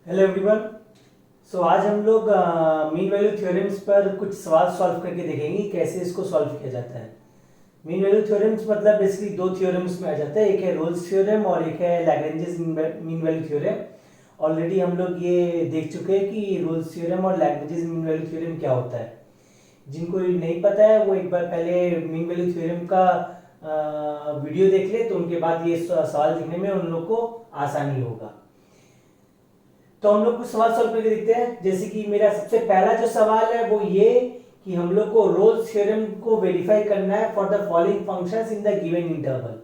Hello everyone. सो आज हम लोग मीन वैल्यू थ्योरम्स पर कुछ सवाल सॉल्व करके देखेंगे कैसे इसको सॉल्व किया जाता है। मीन वैल्यू थ्योरम्स मतलब बेसिकली दो थ्योरम्स में आ जाता है, एक है रोल्स थ्योरम और एक है Lagrange's mean value theorem. Already हम लोग ये देख चुके हैं कि रोल्स थ्योरम और लैग्रेंजेस मीन वैल्यू थ्योरम क्या होता है। जिनको नहीं पता है वो एक बार पहले मीन वैल्यू थ्योरम का वीडियो देख ले, तो उनके बाद ये सवाल लिखने में उन लोग को आसानी होगा। तो हम लोग कुछ सवाल सॉल्व करके देखते हैं। जैसे कि मेरा सबसे पहला जो सवाल है वो ये कि हम लोग को रोल्स थ्योरम को वेरीफाई करना है for the following functions in the given interval.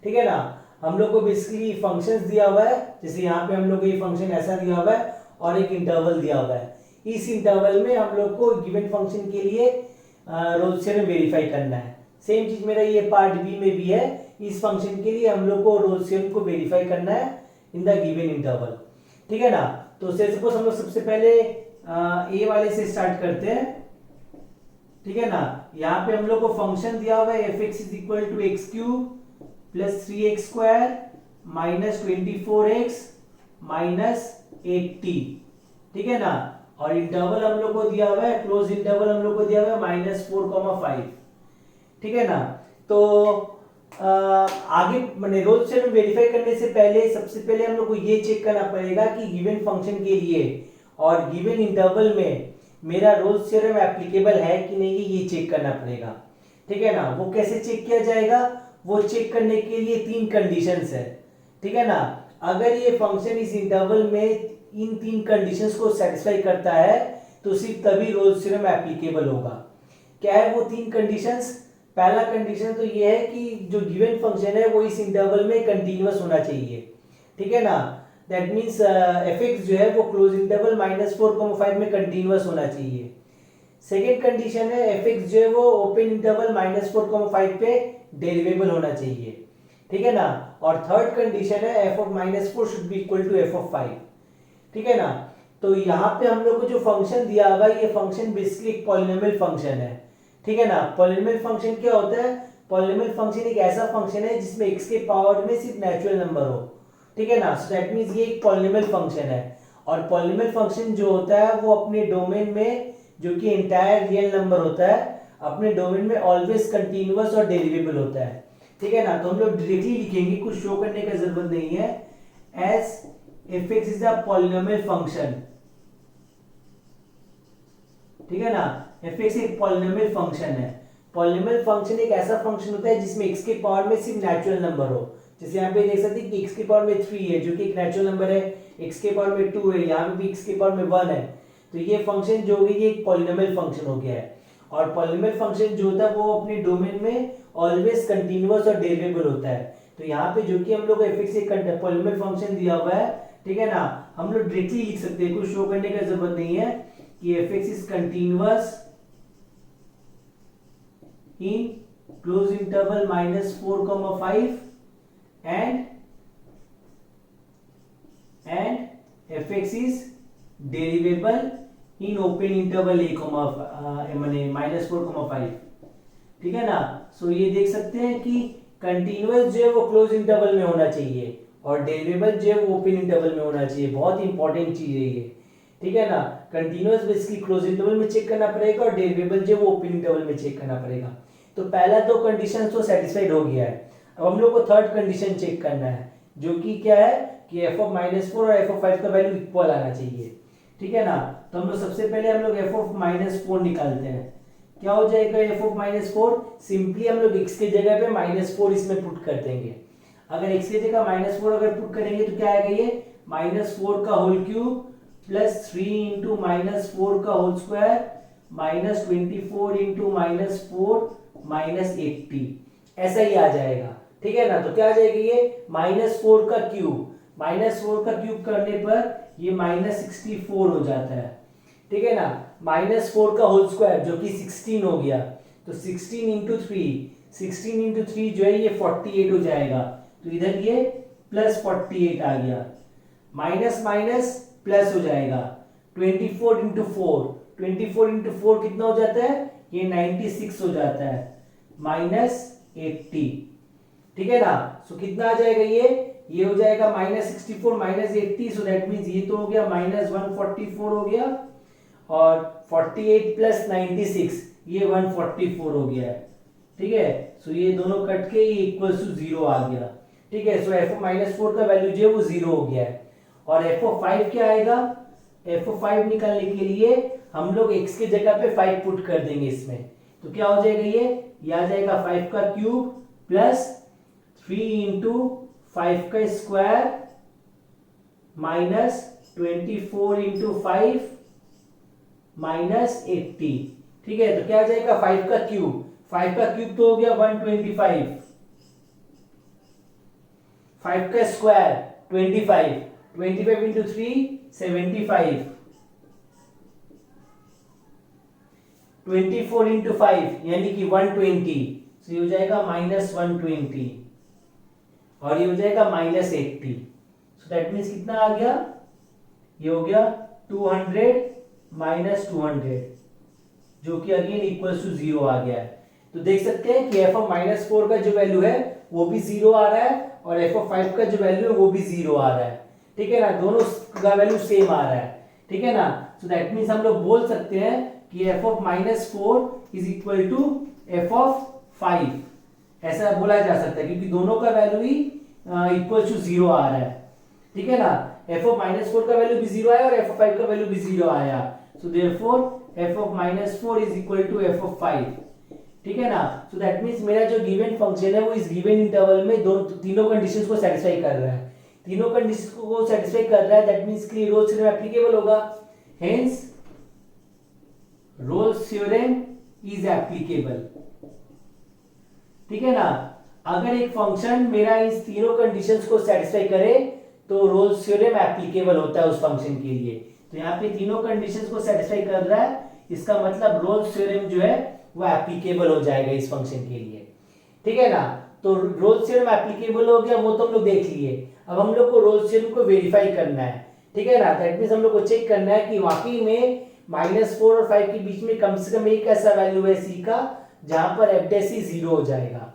ठीक है ना। हम लोग को बेसिकली फंक्शंस दिया हुआ है, जैसे यहाँ पे हम लोग को ये फंक्शन ऐसा दिया हुआ है और एक इंटरवल दिया हुआ है। इस इंटरवल में हम लोग को गिवन फंक्शन के लिए रोल्स थ्योरम वेरीफाई करना है। सेम चीज मेरा ये पार्ट बी में भी है। इस फंक्शन के लिए हम लोग को रोल्स थ्योरम को वेरीफाई करना है इन द गिवन इंटरवल। ठीक है ना। तो सपोज हम लोग सबसे पहले ए वाले से स्टार्ट करते हैं। ठीक है ना। यहाँ पे हम लोग को फंक्शन दिया हुआ है f x is equal to x cube plus 3x² minus 24x minus 80। ठीक है ना। और इंटरवल हम लोग को दिया हुआ है, क्लोज इंटरवल हम लोग को दिया हुआ है -4,5। ठीक है ना। तो आगे मैंने रोल्स थ्योरम वेरीफाई करने से पहले सबसे पहले हम लोग को ये चेक करना पड़ेगा कि गिवन फंक्शन के लिए और गिवन इंटरवल में मेरा रोल्स थ्योरम एप्लीकेबल है कि नहीं, ये चेक करना पड़ेगा। ठीक है ना। वो कैसे चेक किया जाएगा? वो चेक करने के लिए तीन कंडीशंस है। ठीक है ना। अगर ये फंक्शन इस इंटरवल में इन तीन कंडीशंस को सेटिस्फाई करता है तो सिर्फ तभी रोल्स थ्योरम एप्लीकेबल होगा। क्या है वो तीन कंडीशंस? पहला कंडीशन तो ये है कि जो गिवन फंक्शन है वो इस इंटरवल में कंटीन्यूअस होना चाहिए। ठीक है ना। दैट मींस एफ एक्स जो है वो क्लोज इंटरवल -4,5 में कंटीन्यूअस होना चाहिए। सेकेंड कंडीशन है एफ एक्स जो है वो ओपन इंटरवल -4,5 पे डेरिवेबल होना चाहिए। ठीक है ना। और थर्ड कंडीशन है f of -4 should be equal to F of 5। ठीक है ना। तो यहाँ पे हम लोग को जो फंक्शन दिया हुआ है ये फंक्शन बेसिकली एक पॉलिनोमियल फंक्शन है। ठीक है ना। पॉलिनोमियल फंक्शन क्या होता है? पॉलिनोमियल फंक्शन एक ऐसा फंक्शन है जिसमें x के पावर में सिर्फ नेचुरल नंबर हो। ठीक है ना। सो दैट मींस ये एक पॉलिनोमियल फंक्शन है। और पॉलिनोमियल फंक्शन जो होता है वो अपने डोमेन में, जो कि एंटायर रियल नंबर होता है, अपने डोमेन में ऑलवेज कंटिन्यूअस और डेरिवेबल होता है। ठीक है ना। तो हम लोग डायरेक्टली लिखेंगे, कुछ शो करने का जरूरत नहीं है। S F x is a polynomial function. ठीक है ना। एफ एक्स एक पॉलिनोमियल फंक्शन है। पॉलिनोमियल फंक्शन एक ऐसा फंक्शन होता है जिसमें x के पावर में सिर्फ नेचुरल नंबर हो। जैसे यहाँ पे देख सकते हैं कि x के पावर में 3 है जो कि एक नेचुरल नंबर है, x के पावर में 2 है, यहाँ पे भी x के पावर में 1 है। तो ये फंक्शन जो है ये एक पॉलिनोमियल फंक्शन हो गया है। और पॉलिनोमियल फंक्शन जो होता है वो अपने डोमेन में ऑलवेज कंटिन्यूअस और डेरिवेबल होता है। तो यहाँ पे जो कि हम लोग एफ एक्स एक पॉलिनोमियल फंक्शन दिया हुआ है। ठीक है ना। हम लोग डायरेक्टली लिख सकते हैं, कुछ शो करने का जरूरत नहीं है कि F x is continuous in close interval -4,5 and fx is derivable in open interval माने -4,5। ठीक है ना। सो ये देख सकते हैं कि कंटिन्यूअस जो है वो क्लोज इंटरवल में होना चाहिए और डेरिवेबल जो है वो ओपन इंटरवल में होना चाहिए। बहुत इंपॉर्टेंट चीज है ये। ठीक है ना। कंटिन्यूअस बेसिकली क्लोज इंटरवल में चेक करना पड़ेगा और डेरिवेबल जो है वो ओपन इंटरवल में चेक करना पड़ेगा। तो पहला दो कंडीशन तो सेटिस्फाइड हो गया है। अब हम लोग को थर्ड कंडीशन चेक करना है, जो कि क्या है कि एफ ऑफ -4 और एफ ऑफ 5 का वैल्यू इक्वल आना चाहिए। ठीक है ना। तो हम लोग सबसे पहले हम लोग एफ ऑफ -4 निकालते हैं। क्या हो जाएगा एफ ऑफ -4? सिंपली हम लोग x के जगह पे -4 इसमें पुट कर देंगे। अगर x की जगह -4 अगर पुट करेंगे तो क्या आएगा? ये -4 का होल क्यूब प्लस 3 इंटू -4 का होल स्क्वायर माइनस 24 इंटू -4 -80, ऐसा ही आ जाएगा। ठीक है ना। तो क्या आ जाएगा? ये -4 का क्यूब, -4 का क्यूब करने पर ये -64 हो जाता है। ठीक है ना। -4 का होल स्क्वायर जो कि 16 हो गया, तो 16 इंटू 3 जो है ये 48 हो जाएगा। तो इधर ये +48 आ गया। माइनस माइनस प्लस हो जाएगा। 24 इंटू 4 कितना हो जाता है? ये 96 हो जाता है -80। ठीक है ना। सो कितना आ जाएगा? ये हो जाएगा -64 -80, सो दैट मीन्स ये तो हो गया -144 हो गया, और 48 प्लस 96 ये 144 हो गया है। ठीक है, सो ये दोनों कट के ये इक्वल टू 0 आ गया। ठीक है, सो f(-4) का वैल्यू जो है वो 0 हो गया है। और f(5) क्या आएगा? f(5) निकालने के लिए हम लोग x के जगह पे 5 पुट कर देंगे इसमें, तो क्या हो जाएगा? ये आ जाएगा 5 का क्यूब प्लस 3 इंटू 5 का स्क्वायर माइनस 24 इंटू 5 माइनस 80। ठीक है, तो क्या आ जाएगा? 5 का क्यूब, 5 का क्यूब तो हो गया 125, 5 का स्क्वायर 25, 25 इंटू 3 75, 24 इंटू 5 यानी कि 120, तो ये हो जाएगा -120, और ये हो जाएगा -80। सो दैट मीन्स कितना आ गया? ये हो गया 200 -200, जो कि अगेन इक्वल्स टू 0 आ गया है। तो देख सकते हैं कि f(-4) का जो वैल्यू है वो भी 0 आ रहा है, और f(5) का जो वैल्यू है वो भी 0 आ रहा है। ठीक है ना, दोनों का वैल्यू सेम आ रहा है। ठीक है ना, सो दैट मीन्स हम लोग बोल सकते हैं कि f(-4) is equal to f(5), ऐसा बोला जा सकता है, क्योंकि दोनों का वैल्यू ही इक्वल टू 0 आ रहा है। ठीक है ना, f(-4) का वैल्यू भी 0 आया और f(5) का वैल्यू भी 0 आया, so therefore f(-4) is equal to f(5). ठीक है ना, सो दैट मीन्स मेरा जो गिवन फंक्शन है वो इस गिवन इंटरवल में तीनों कंडीशंस को सेटिस्फाई कर रहा है। तीनों कंडीशंस को सेटिस्फाई कर रहा है, दैट मीन्स कि रोल्स थ्योरम एप्लीकेबल होगा, hence Rolle's theorem is applicable. ठीक है ना, अगर एक फंक्शन मेरा इस तीनों कंडीशंस को सेटिस्फाई करे तो रोल्स थ्योरम एप्लीकेबल होता है उस फंक्शन के लिए। तो यहाँ पे तीनों कंडीशंस को सेटिस्फाई कर रहा है, इसका मतलब रोल्स थ्योरम जो है वो एप्लीकेबल हो जाएगा इस फंक्शन के लिए। ठीक है ना, तो रोल्स थ्योरम एप्लीकेबल हो गया, वो तो हम लोग देख लिए। अब हम लोग को रोल्स थ्योरम को वेरीफाई करना है। ठीक है ना, दैट मींस हम लोग को चेक करना है कि वाकई में -4 और 5 के बीच में कम से कम एक ऐसा वैल्यू है c का जहां पर f' 0 हो जाएगा।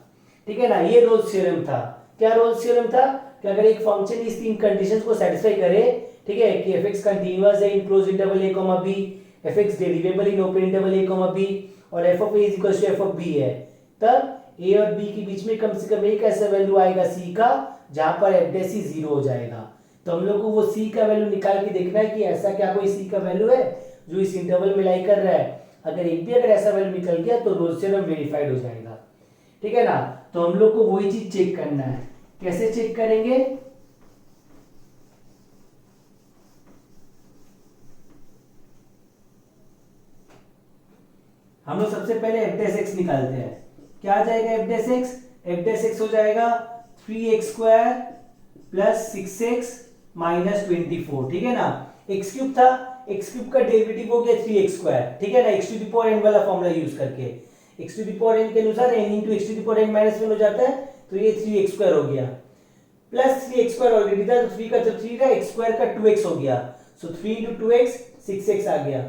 ठीक है ना, ये रोल्स थ्योरम था। क्या रोल्स थ्योरम था? कि अगर एक फंक्शन इस तीन कंडीशंस को सेटिस्फाई करे, ठीक है, कि f(x) कंटीन्यूअस है in close interval a, b, f(x) derivable in open interval a, b, और f(a) इक्वल्स टू f(b) है, तब a और b के बीच में कम से कम एक ऐसा वैल्यू आएगा c का जहां पर f' 0 हो जाएगा। तो हम लोग को वो c का वैल्यू निकाल के देखना है कि ऐसा क्या कोई c का वैल्यू है जो इस इंटरवल में लाई कर रहा है। अगर एक भी अगर ऐसा वैल्यू निकल गया तो रोल्स थ्योरम वेरीफाइड हो जाएगा। ठीक है ना, तो हम लोग को वही चीज चेक करना है। कैसे चेक करेंगे? हम लोग सबसे पहले f' निकालते हैं। क्या आ जाएगा f'? f' हो जाएगा 3x² प्लस 6x माइनस 24। ठीक है ना, x³ था, x³ का डेरिवेटिव हो गया 3x²। ठीक है ना, x⁴n वाला फॉर्मूला यूज करके x⁴n के अनुसार n इंटू x⁴n माइनस 1 हो जाता है, तो ये 3x² हो गया, प्लस 3x² ऑलरेडी था तो 3 का तो 3 का x² का 2x हो गया, सो 3 इंटू 2x 6x आ गया,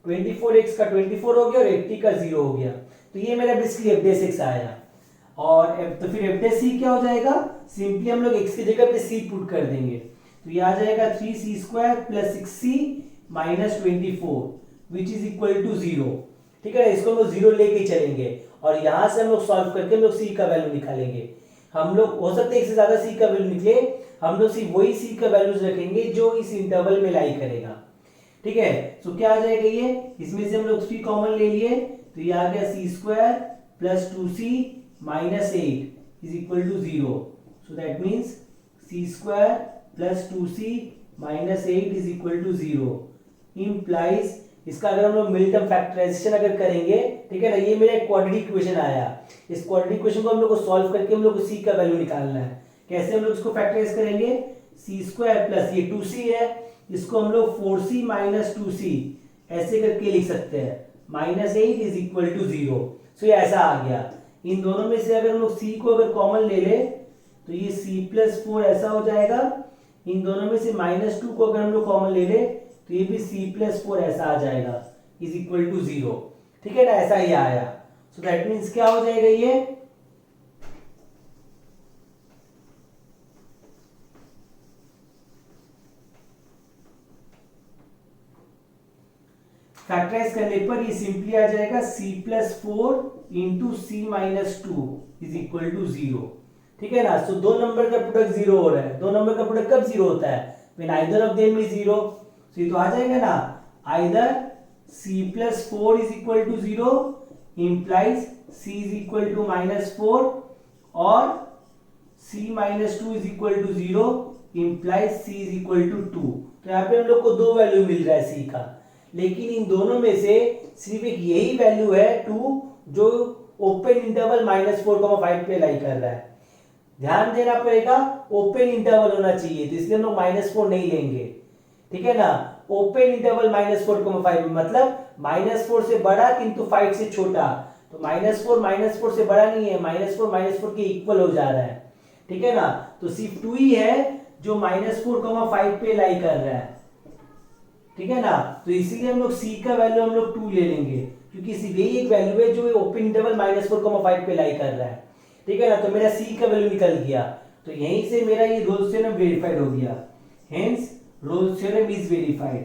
24x का 24 हो गया और 80 का 0 हो गया। तो ये मेरा बेसिकली f' आया। और तो फिर f' क्या हो जाएगा? सिंपली हम लोग x की जगह पे c पुट कर देंगे, तो ये आ जाएगा 3c² plus 6c minus 24 which is equal to 0। ठीक है, इसको हम लोग 0 लेके चलेंगे और यहां से हम लोग सॉल्व करके हम लोग c का वैल्यू निकालेंगे। हम लोग हो सकता है एक से ज्यादा c का वैल्यू निकले, हम लोग सिर्फ वही c का वैल्यूज रखेंगे जो इस इंटरवल में लाई करेगा। ठीक है, तो क्या आ जाएगा? ये इसमें से हम लोग 3 कॉमन ले लिए, तो ये आ गया c² plus 2c minus 8 is equal to 0। So that means c² plus 2c minus 8 is equal to 0 implies, इसका अगर हम लोग मिड टर्म फैक्टराइजेशन अगर करेंगे, ठीक है ना, ये मेरा एक क्वाड्रेटिक इक्वेशन आया। इस क्वाड्रेटिक इक्वेशन को हम लोग को सॉल्व करके हम लोग को c का वैल्यू निकालना है। कैसे हम लोग इसको फैक्टराइज करेंगे? c² प्लस ये 2c है, इसको हम लोग 4c माइनस 2c ऐसे करके लिख सकते हैं, minus 8 is equal to 0। So ये ऐसा आ गया। इन दोनों में से अगर हम लोग c को अगर कॉमन ले ले तो ये c प्लस 4 ऐसा हो जाएगा। इन दोनों में से माइनस 2 को अगर हम लोग कॉमन ले ले तो ये भी c प्लस 4 ऐसा आ जाएगा इज इक्वल टू 0। ठीक है ना, ऐसा ही आया। सो दैट मीन्स क्या हो जाएगा? ये फैक्टराइज करने पर ये सिंपली आ जाएगा c+4 into c minus two is equal to 0। ठीक है ना। सो दो नंबर का प्रोडक्ट 0 हो रहा है। दो नंबर का प्रोडक्ट कब 0 होता है? When either of them is 0। So ये तो आ जाएगा ना, either c+4 is equal to 0 implies c is equal to -4 और c minus 2 is equal to 0 implies c is equal to 2। तो यहाँ पे हम लोग को दो वैल्यू मिल रहा है c का, लेकिन इन दोनों में से सिर्फ एक यही वैल्यू है 2 जो ओपन इंटरवल -4,5 पे लाई कर रहा है। ध्यान देना पड़ेगा, ओपन इंटरवल होना चाहिए, तो इसलिए हम लोग -4 नहीं लेंगे। ठीक है ना। ओपन इंटरवल -4,5 मतलब -4 से बड़ा किंतु 5 से छोटा। तो -4 से बड़ा नहीं है, -4 के इक्वल हो जा रहा है। ठीक है ना। तो सिर्फ 2 ही है जो -4,5 पे लाई कर रहा है। ठीक है ना। तो इसीलिए हम लोग c का वैल्यू हम लोग 2 ले लेंगे, क्योंकि सिर्फ यही एक वैल्यू है जो ओपन इंटरवल -4,5 पे लाई कर रहा है। ठीक है ना। तो मेरा c का वैल्यू निकल गया, तो यहीं से मेरा ये रोल्स थ्योरम वेरीफाइड हो गया। Hence Rolle's theorem is verified.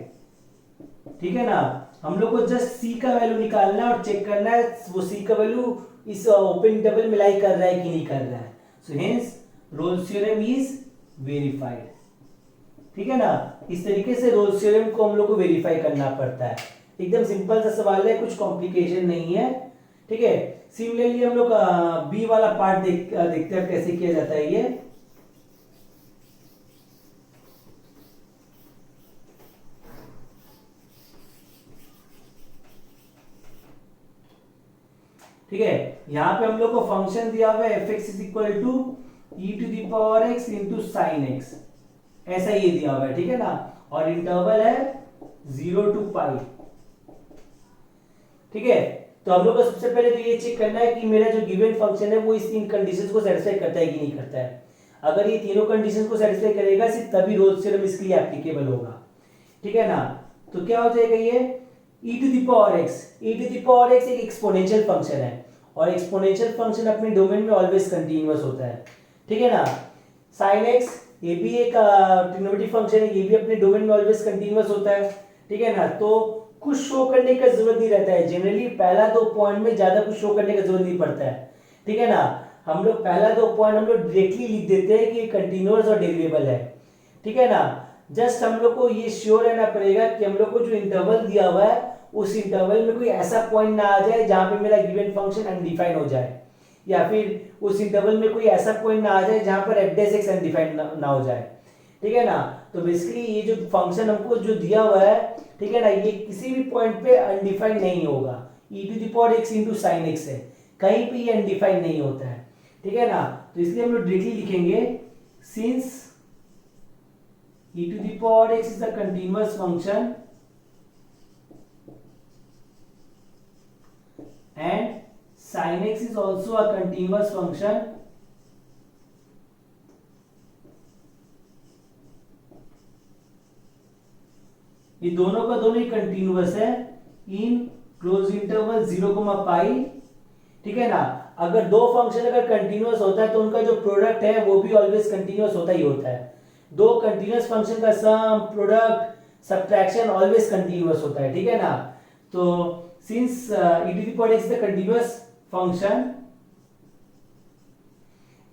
ठीक है ना। हम लोग को जस्ट c का वैल्यू निकालना है और चेक करना है वो c का वैल्यू इस ओपन इंटरवल में लाई कर रहा है कि नहीं कर रहा है। So hence Rolle's theorem is verified. ठीक है ना। इस तरीके से रोल्स थ्योरम को हम लोग को वेरीफाई करना पड़ता है। एकदम सिंपल सा सवाल है, कुछ कॉम्प्लिकेशन नहीं है। ठीक है। सिमिलरली हम लोग बी वाला पार्ट देखते हैं कैसे किया जाता है ये। ठीक है। यहां पे हम लोग को फंक्शन दिया हुआ है fx is equal to e to the power x into sine x, ऐसा ये दिया हुआ है। ठीक है ना। और इंटरवल है 0 to पाई। ठीक है। तो हम लोग को सबसे पहले तो ये चेक करना है कि मेरा जो गिवन फंक्शन है वो इस तीन कंडीशंस को सेटिस्फाई करता है कि नहीं करता है। अगर ये तीनों कंडीशंस को सेटिस्फाई करेगा सिर्फ तभी रोल्स थ्योरम इसके लिए एप्लीकेबल होगा। ठीक है ना। तो क्या हो जाएगा ये e to the power x। e to the power x एक एक्सपोनेंशियल फंक्शन है और एक्सपोनेंशियल फंक्शन अपने डोमेन में ऑलवेज कंटीन्यूअस होता है। ठीक है ना। sin x ये भी एक ट्रिग्नोमेट्रिक फंक्शन है, ये भी अपने डोमेन में ऑलवेज कंटीन्यूअस होता है। ठीक है ना। तो कुछ शो करने का जरूरत नहीं रहता है, जनरली पहला दो पॉइंट में ज्यादा कुछ शो करने का जरूरत नहीं पड़ता है। ठीक है ना। हम लोग पहला दो पॉइंट हम लोग डायरेक्टली लिख देते हैं कि कंटीन्यूअस और डेरिवेबल है। ठीक है ना। जस्ट हम लोग को ये श्योर रहना पड़ेगा कि हम लोग को जो इंटरवल दिया हुआ है उस इंटरवल में कोई ऐसा पॉइंट ना आ जाए जहां पे मेरा गिवन फंक्शन अनडिफाइंड हो जाए, या फिर उस इंटरवल में कोई ऐसा पॉइंट ना आ जाए जहां पर f' अनडिफाइंड ना हो जाए। ठीक है ना। तो बेसिकली ये जो फंक्शन हमको जो दिया हुआ है, ठीक है ना, ये किसी भी पॉइंट पे अनडिफाइंड नहीं होगा। e to the power x into sine x है, कहीं पे ये अनडिफाइंड नहीं होता है। ठीक है ना। तो इसलिए हम लोग डायरेक्टली लिखेंगे since e to the power x is a continuous function and sin x is also a continuous function, ये दोनों का दोनों ही कंटिन्यूअस है इन क्लोज इंटरवल 0, पाई। ठीक है ना। अगर दो फंक्शन अगर कंटिन्यूअस होता है तो उनका जो प्रोडक्ट है वो भी ऑलवेज कंटिन्यूअस होता ही होता है। दो कंटिन्यूअस फंक्शन का सम, प्रोडक्ट, सब्ट्रैक्शन ऑलवेज कंटिन्यूअस होता है। ठीक है ना। तो since e to the power x is a continuous function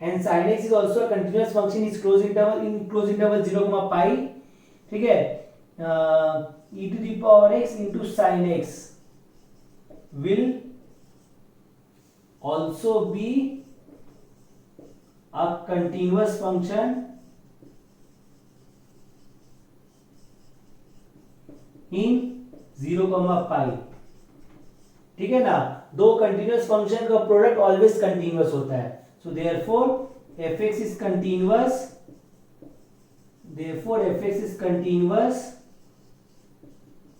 and sin x is also a continuous function is closed interval 0, पाई। ठीक है। e to the power x into sin x will also be a continuous function in 0, पाई। ठीक है ना। दो continuous function का product always continuous होता है। So therefore fx is continuous, therefore fx is continuous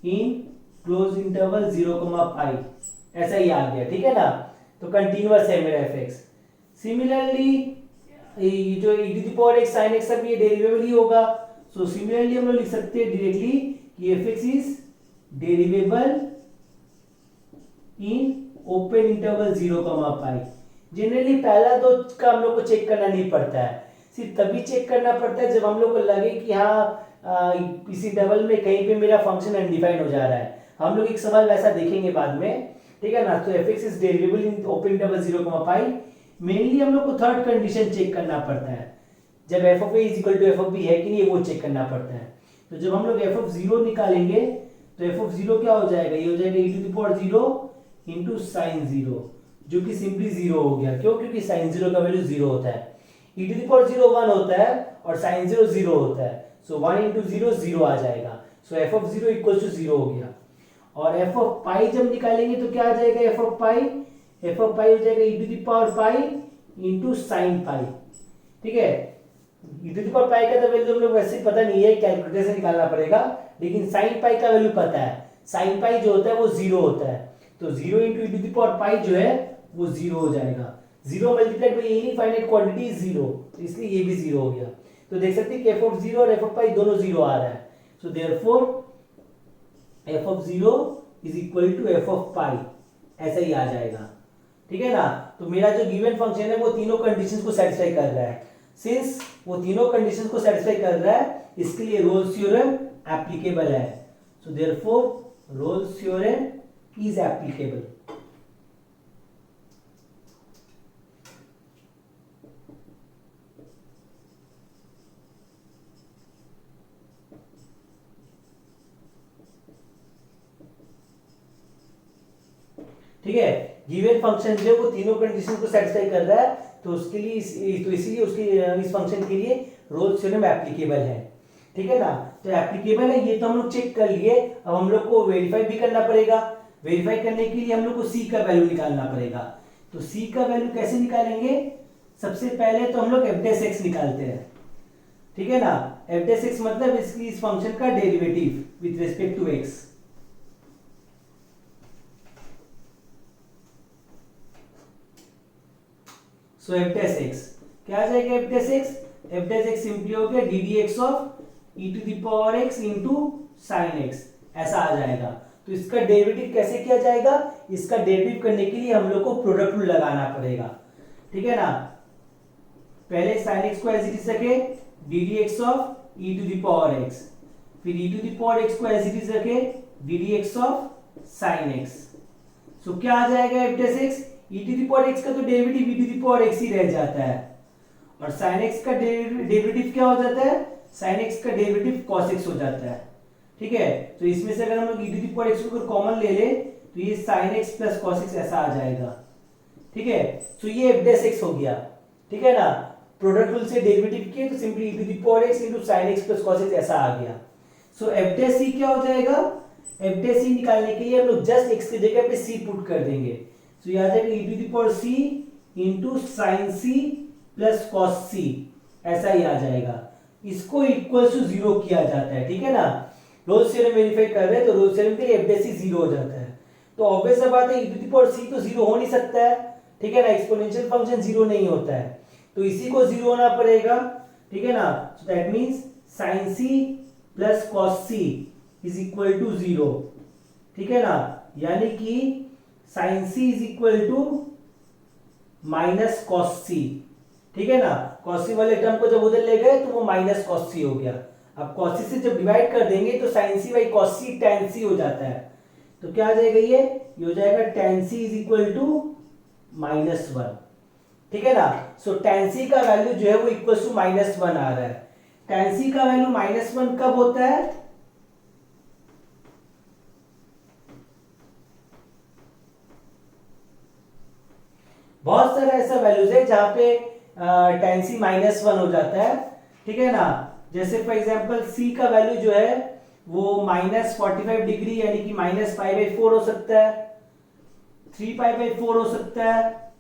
in close interval 0, पाई। ऐसा ही आ गया। ठीक है ना। तो कंटिन्यूअस है मेरा fx। सिमिलरली जो e to the power x sin x सब ये डेरिवेबल ही होगा। सो सिमिलरली हम लोग लिख सकते हैं डायरेक्टली कि fx is derivable in open interval 0, pi. Generally पहला दो का हम लोग को चेक करना नहीं पड़ता है, सिर्फ तभी चेक करना पड़ता है जब हम लोग को लगे कि हाँ इस इंटरवल में कहीं पे मेरा फंक्शन अनडिफाइंड हो जा रहा है। हम लोग एक सवाल वैसा देखेंगे बाद में, ठीक है ना। तो F x is derivable in open interval 0, pi. Mainly हम लोग को थर्ड कंडीशन चेक करना पड़ता है, जब F of A is equal to F of B है कि नहीं, वो चेक करना पड़ता है। तो जब हम लोग एफ ऑफ जीरो निकालेंगे तो एफ ऑफ जीरो क्या हो जाएगा, ये हो जाएगा e to the power zero into sine zero, जो कि सिंपली जीरो हो गया। क्यों? क्योंकि साइन जीरो का वैल्यू जीरो होता है। E to the power zero 1 होता है और साइन जीरो 0 होता है, सो 1 इंटू जीरो 0 आ जाएगा। So F of zero equal to 0 हो गया। और एफ ऑफ पाई जब निकालेंगे तो क्या आ जाएगा, एफ ऑफ पाई हो जाएगा e to the power pi into sine pi, ठीक है। E to the power pi का तो वैल्यू हम लोग वैसे ही पता नहीं है, कैलकुलेटर से निकालना पड़ेगा, लेकिन साइन पाई का वैल्यू पता है। साइन पाई जो होता है वो 0 होता है, तो 0 into E to the power pi जो है वो 0 हो जाएगा। 0 multiplied by any finite quantity is 0, तो इसलिए ये भी 0 हो गया। तो देख सकते हैं कि एफ ऑफ जीरो और एफ ऑफ पाई दोनों 0 आ रहा है। So therefore f of zero is equal to F of pi, ऐसा ही आ जाएगा, ठीक है ना। तो मेरा जो गिवन फंक्शन है वो तीनों कंडीशंस को सेटिस्फाई कर रहा है। सिंस वो तीनों कंडीशंस को सेटिस्फाई कर रहा है, इसके लिए रोल्स थ्योरम एप्लीकेबल है। So therefore Rolle's theorem is applicable. ठीक है, गिवन फंक्शन जो है वो तीनों कंडीशन को सेटिस्फाई कर रहा है, तो उसके लिए इसीलिए उसके इस फंक्शन के लिए रोल्स थ्योरम एप्लीकेबल है, ठीक है ना। तो एप्लीकेबल है ये तो हम लोग चेक कर लिए। अब हम लोग को वेरीफाई भी करना पड़ेगा। वेरीफाई करने के लिए हम लोग को सी का वैल्यू निकालना पड़ेगा। तो सी का वैल्यू कैसे निकालेंगे, सबसे पहले तो हम लोग एफ डैश एक्स निकालते हैं, ठीक है ना। एफ डैश एक्स मतलब इस फंक्शन का derivative with respect to X. So F dash X क्या आ जाएगा, एफ डैश एक्स सिंपली हो गया D D x of E to the power X into sine X, ऐसा आ जाएगा। तो इसका डेरिवेटिव कैसे किया जाएगा, इसका डेरिवेटिव करने के लिए हम लोग को प्रोडक्ट रूल लगाना पड़ेगा, ठीक है ना। पहले साइन एक्स को एज इट इज रखे d D x of E to the power x, फिर e to the power x को एज इट इज रखे d D x of sine x. So क्या आ जाएगा, F dash x e to the power x का तो derivative e to the power x ही रह जाता है, और साइन एक्स का डेरिवेटिव क्या हो जाता है, साइन एक्स का डेरिवेटिव cos x हो जाता है, ठीक है। तो इसमें से अगर हम लोग e to the power x को कॉमन ले ले तो ये sin x plus cos x ऐसा आ जाएगा, ठीक है। तो ये f डैश x हो गया, ठीक है ना। प्रोडक्ट रूल से डेरिवेटिव किए तो simply e to the power x into sin x plus cos x ऐसा आ गया। सो f डैश c क्या हो जाएगा, f डैश c निकालने के लिए हम लोग जस्ट x की जगह पे c पुट कर देंगे। सो ये आ जाएगा e to the power c into sin c plus cos c, ऐसा ही आ जाएगा। इसको इक्वल टू 0 किया जाता है, ठीक है ना। रोल्स थ्योरम वेरीफाई कर रहे हैं तो रोल्स थ्योरम के लिए एफ डैश सी 0 हो जाता है। तो ऑब्वियस सा बात है e to the power c तो 0 हो नहीं सकता है, ठीक है ना। एक्सपोनेंशियल फंक्शन 0 नहीं होता है, तो इसी को 0 होना पड़ेगा, ठीक है ना। So that means sin c plus cos c is equal to 0, ठीक है ना। यानी कि sin c is equal to minus cos c, ठीक है ना। cos c वाले टर्म को जब उधर ले गए तो वो माइनस cos c हो गया। अब cos c से जब डिवाइड कर देंगे तो sin c by cos c tan c हो जाता है। तो क्या आ जाएगा, ये हो जाएगा tan c is equal to -1, ठीक है ना। सो tan c का वैल्यू जो है वो इक्वल टू -1 आ रहा है। tan c का वैल्यू -1 कब होता है, बहुत सारा ऐसा वैल्यूज है जहां पे tan c -1 हो जाता है, ठीक है ना। जैसे फॉर एग्जांपल c का वैल्यू जो है वो -45 डिग्री यानी कि -π/4 हो सकता है, 3π/4 हो सकता है,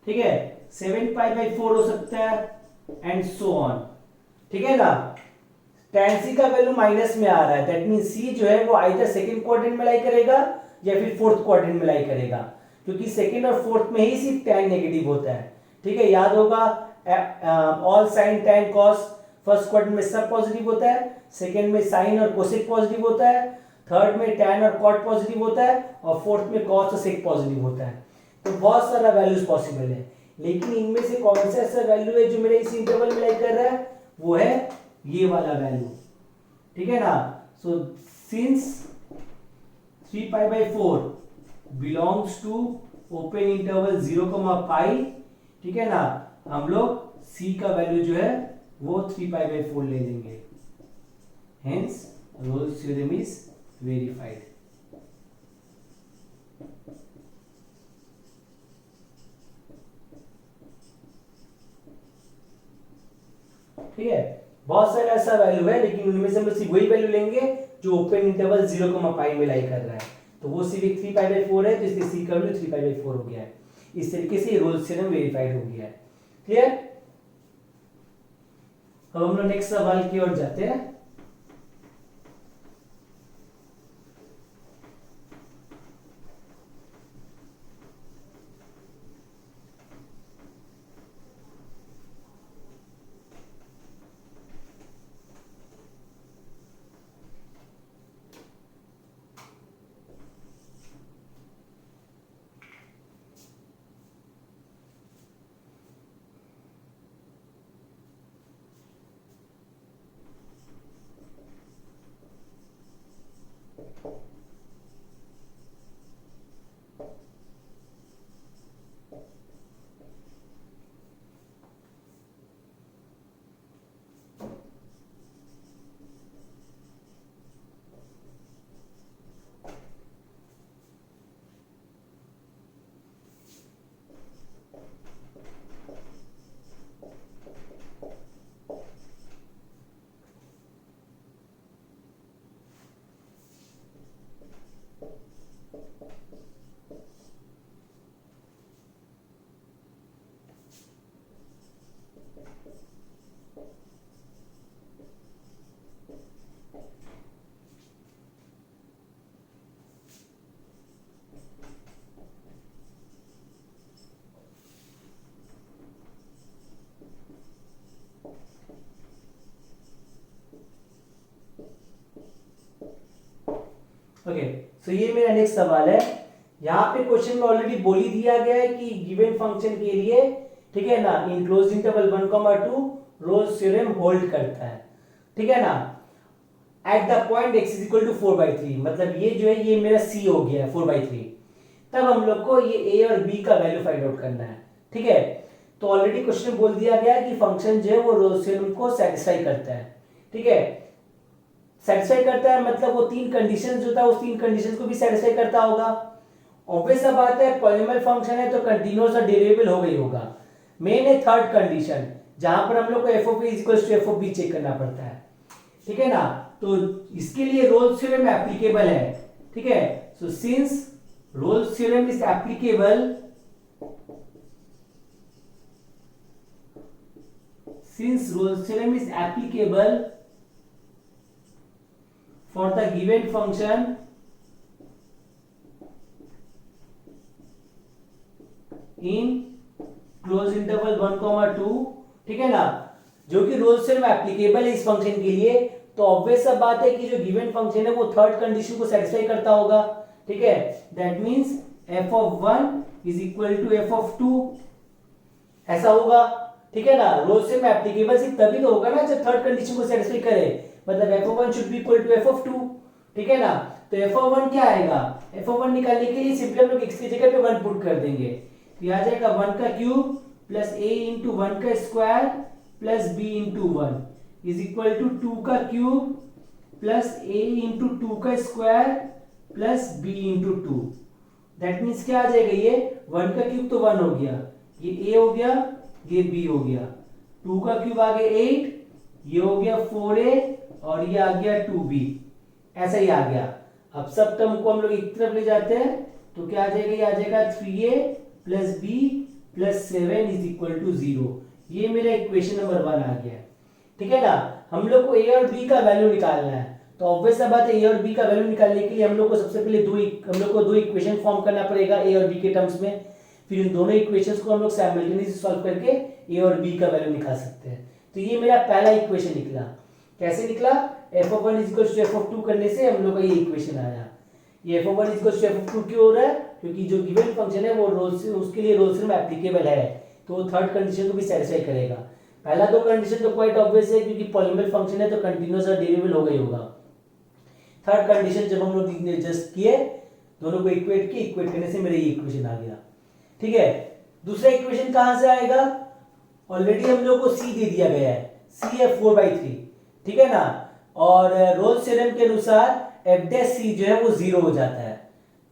ठीक है, 7π/4 हो सकता है एंड सो ऑन, ठीक है ना। tan c का वैल्यू माइनस में आ रहा है, दैट मींस c जो है वो आइदर सेकंड क्वाड्रेंट में लाई करेगा या फिर फोर्थ क्वाड्रेंट में लाई करेगा, क्योंकि सेकंड और फोर्थ में ही सिर्फ tan नेगेटिव होता है, ठीक है। याद होगा all sine tan cos first quadrant में सब पॉजिटिव होता है, सेकंड में साइन और कोसेक पॉजिटिव होता है, थर्ड में tan और cot पॉजिटिव होता है, और फोर्थ में cos और sec पॉजिटिव होता है। तो बहुत सारा वैल्यूज पॉसिबल है, लेकिन इनमें से कौन सा ऐसा वैल्यू है जो मेरे इस इंटरवल में लाई कर रहा है, वो है ये वाला वैल्यू, ठीक है ना। So since 3π/4 belongs to open interval 0, ठीक है ना, हम लोग c का वैल्यू जो है वो 3π/4 ले लेंगे, hence Rolle's theorem is verified. ठीक है, बहुत सारे ऐसा वैल्यू है, लेकिन उनमें से हम सिर्फ वही वैल्यू लेंगे जो ओपन इंटरवल 0, में लाई कर रहा है। तो वो सिर्फ 3π/4 है, तो इसलिए c का वैल्यू 3π/4 हो गया है। इस तरीके से रोल्स थ्योरम वेरीफाइड हो गया है। क्लियर? अब हम लोग नेक्स्ट सवाल की ओर जाते हैं। ओके, सो ये मेरा नेक्स्ट सवाल है। यहाँ पे क्वेश्चन में ऑलरेडी बोल ही दिया गया है कि गिवन फंक्शन के लिए, ठीक है ना, in closed interval 1, 2 Rolle's theorem hold करता है, ठीक है ना, at the point x is equal to 4/3। मतलब ये जो है ये मेरा c हो गया है 4/3। तब हम लोग को ये a और b का वैल्यू फाइंड आउट करना है, ठीक है। तो ऑलरेडी क्वेश्चन बोल दिया गया है कि फंक्शन जो है वो रोल्स थ्योरम को सेटिस्फाई करता है, ठीक है। सेटिस्फाई करता है मतलब वो तीन कंडीशंस जो था उस तीन कंडीशंस को भी सेटिस्फाई करता होगा। ऑब्वियस सा बात है, पॉलिनोमियल फंक्शन है तो कंटीन्यूअस और डेरिवेबल हो गई होगा। मेन है थर्ड कंडीशन, जहां पर हम लोग को F of A equals to F of B check करना पड़ता है, ठीक है ना। तो इसके लिए रोल्स थ्योरम एप्लीकेबल है, ठीक है। So since Rolle's theorem is applicable, since Rolle's theorem is applicable for the given function in closed interval 1, 2, ठीक है ना, जो कि रोल्स थ्योरम एप्लीकेबल है इस फंक्शन के लिए, तो ऑब्वियस सा बात है कि जो गिवन फंक्शन है वो थर्ड कंडीशन को सेटिस्फाई करता होगा, ठीक है। That means f of 1 is equal to f of 2, ऐसा होगा, ठीक है ना। रोल्स थ्योरम एप्लीकेबल सिर्फ तभी तो होगा ना जब थर्ड कंडीशन को सेटिस्फाई करे, मतलब f of 1 should be equal to f of 2, ठीक है ना। तो f of 1 क्या आएगा, f of 1 निकालने के लिए सिंपली हम लोग x की जगह पे 1 पुट कर देंगे, तो आ जाएगा 1 का क्यूब प्लस a इंटू 1 का square plus b into 1 is equal to 2 का क्यूब प्लस a इंटू 2 का square plus b into 2। That means क्या आ जाएगा, ये 1 का क्यूब तो 1 हो गया, ये a हो गया, ये b हो गया, 2 का क्यूब आ गया 8, ये हो गया 4a और ये आ गया 2b, ऐसा ही आ गया। अब सब टर्म को हम लोग एक तरफ ले जाते हैं तो क्या आ जाएगा, ये आ जाएगा 3a plus b plus 7 is equal to 0। ये मेरा इक्वेशन नंबर 1 आ गया, ठीक है ना। हम लोग को a और b का वैल्यू निकालना है, तो ऑब्वियस सा बात है a और b का वैल्यू निकालने के लिए हम लोग को सबसे पहले हम लोग को दो इक्वेशन फॉर्म करना पड़ेगा a और b के टर्म्स में। फिर इन दोनों इक्वेशंस को हम लोग साइमल्टेनियसली सॉल्व करके a और b का वैल्यू निकाल सकते हैं। तो ये मेरा पहला इक्वेशन निकला। कैसे निकला, f of 1 equals to f of 2 करने से हम लोग का ये इक्वेशन आया। ये f of 1 equals to f of 2 क्यों हो रहा है, क्योंकि जो गिवन फंक्शन है वो रोल्स उसके लिए रोल्स थ्योरम एप्लीकेबल है, तो वो थर्ड कंडीशन को भी सेटिस्फाई करेगा। पहला दो कंडीशन तो क्वाइट ऑब्वियस है, क्योंकि पॉलिनोमियल फंक्शन है तो कंटीन्यूअस और डेरिवेबल हो गई होगा। थर्ड कंडीशन जब हम लोग जस्ट किए दोनों को इक्वेट करने से मेरा ये इक्वेशन आ गया। ठीक है, दूसरा इक्वेशन कहां से आएगा? ऑलरेडी हम लोग को सी दे दिया गया है, सी है 4/3, ठीक है ना। और रोल्स थ्योरम के अनुसार एफ डैश सी जो है वो 0 हो जाता है।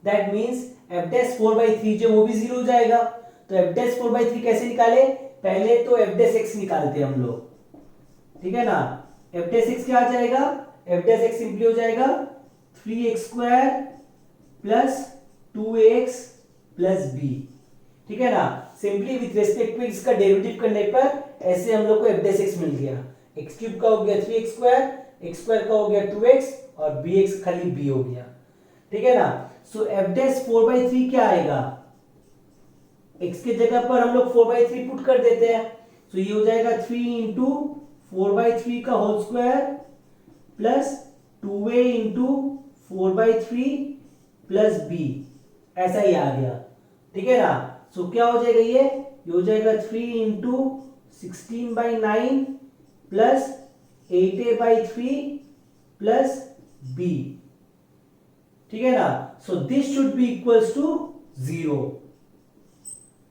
दैट मींस एफ डैश 4/3 जो वो भी 0 हो जाएगा। तो एफ डैश 4/3 कैसे निकाले? पहले तो एफ डैश एक्स निकालते हैं हम लोग, ठीक है ना। एफ डैश एक्स क्या आ जाएगा? एफ डैश एक्स सिंपली हो जाएगा 3x² plus 2x plus b, ठीक है ना। सिंपली विथ रेस्पेक्ट टू इसका डेरिवेटिव करने पर ऐसे हम लोग को एफ डैश एक्स मिल गया। x³ का हो गया 3x², x² का हो गया 2x और bx खाली b हो गया, ठीक है ना। सो एफ डैश 4/3 क्या आएगा? x के जगह पर हम लोग 4/3 पुट कर देते हैं, तो ये हो जाएगा 3 इंटू 4/3 का whole square plus 2a into 4/3 plus b, ऐसा ही आ गया, ठीक है ना। सो क्या हो जाएगा? ये हो जाएगा 3 into 16/9 plus 8a/3 plus b, ठीक है ना। So this should be equals to 0।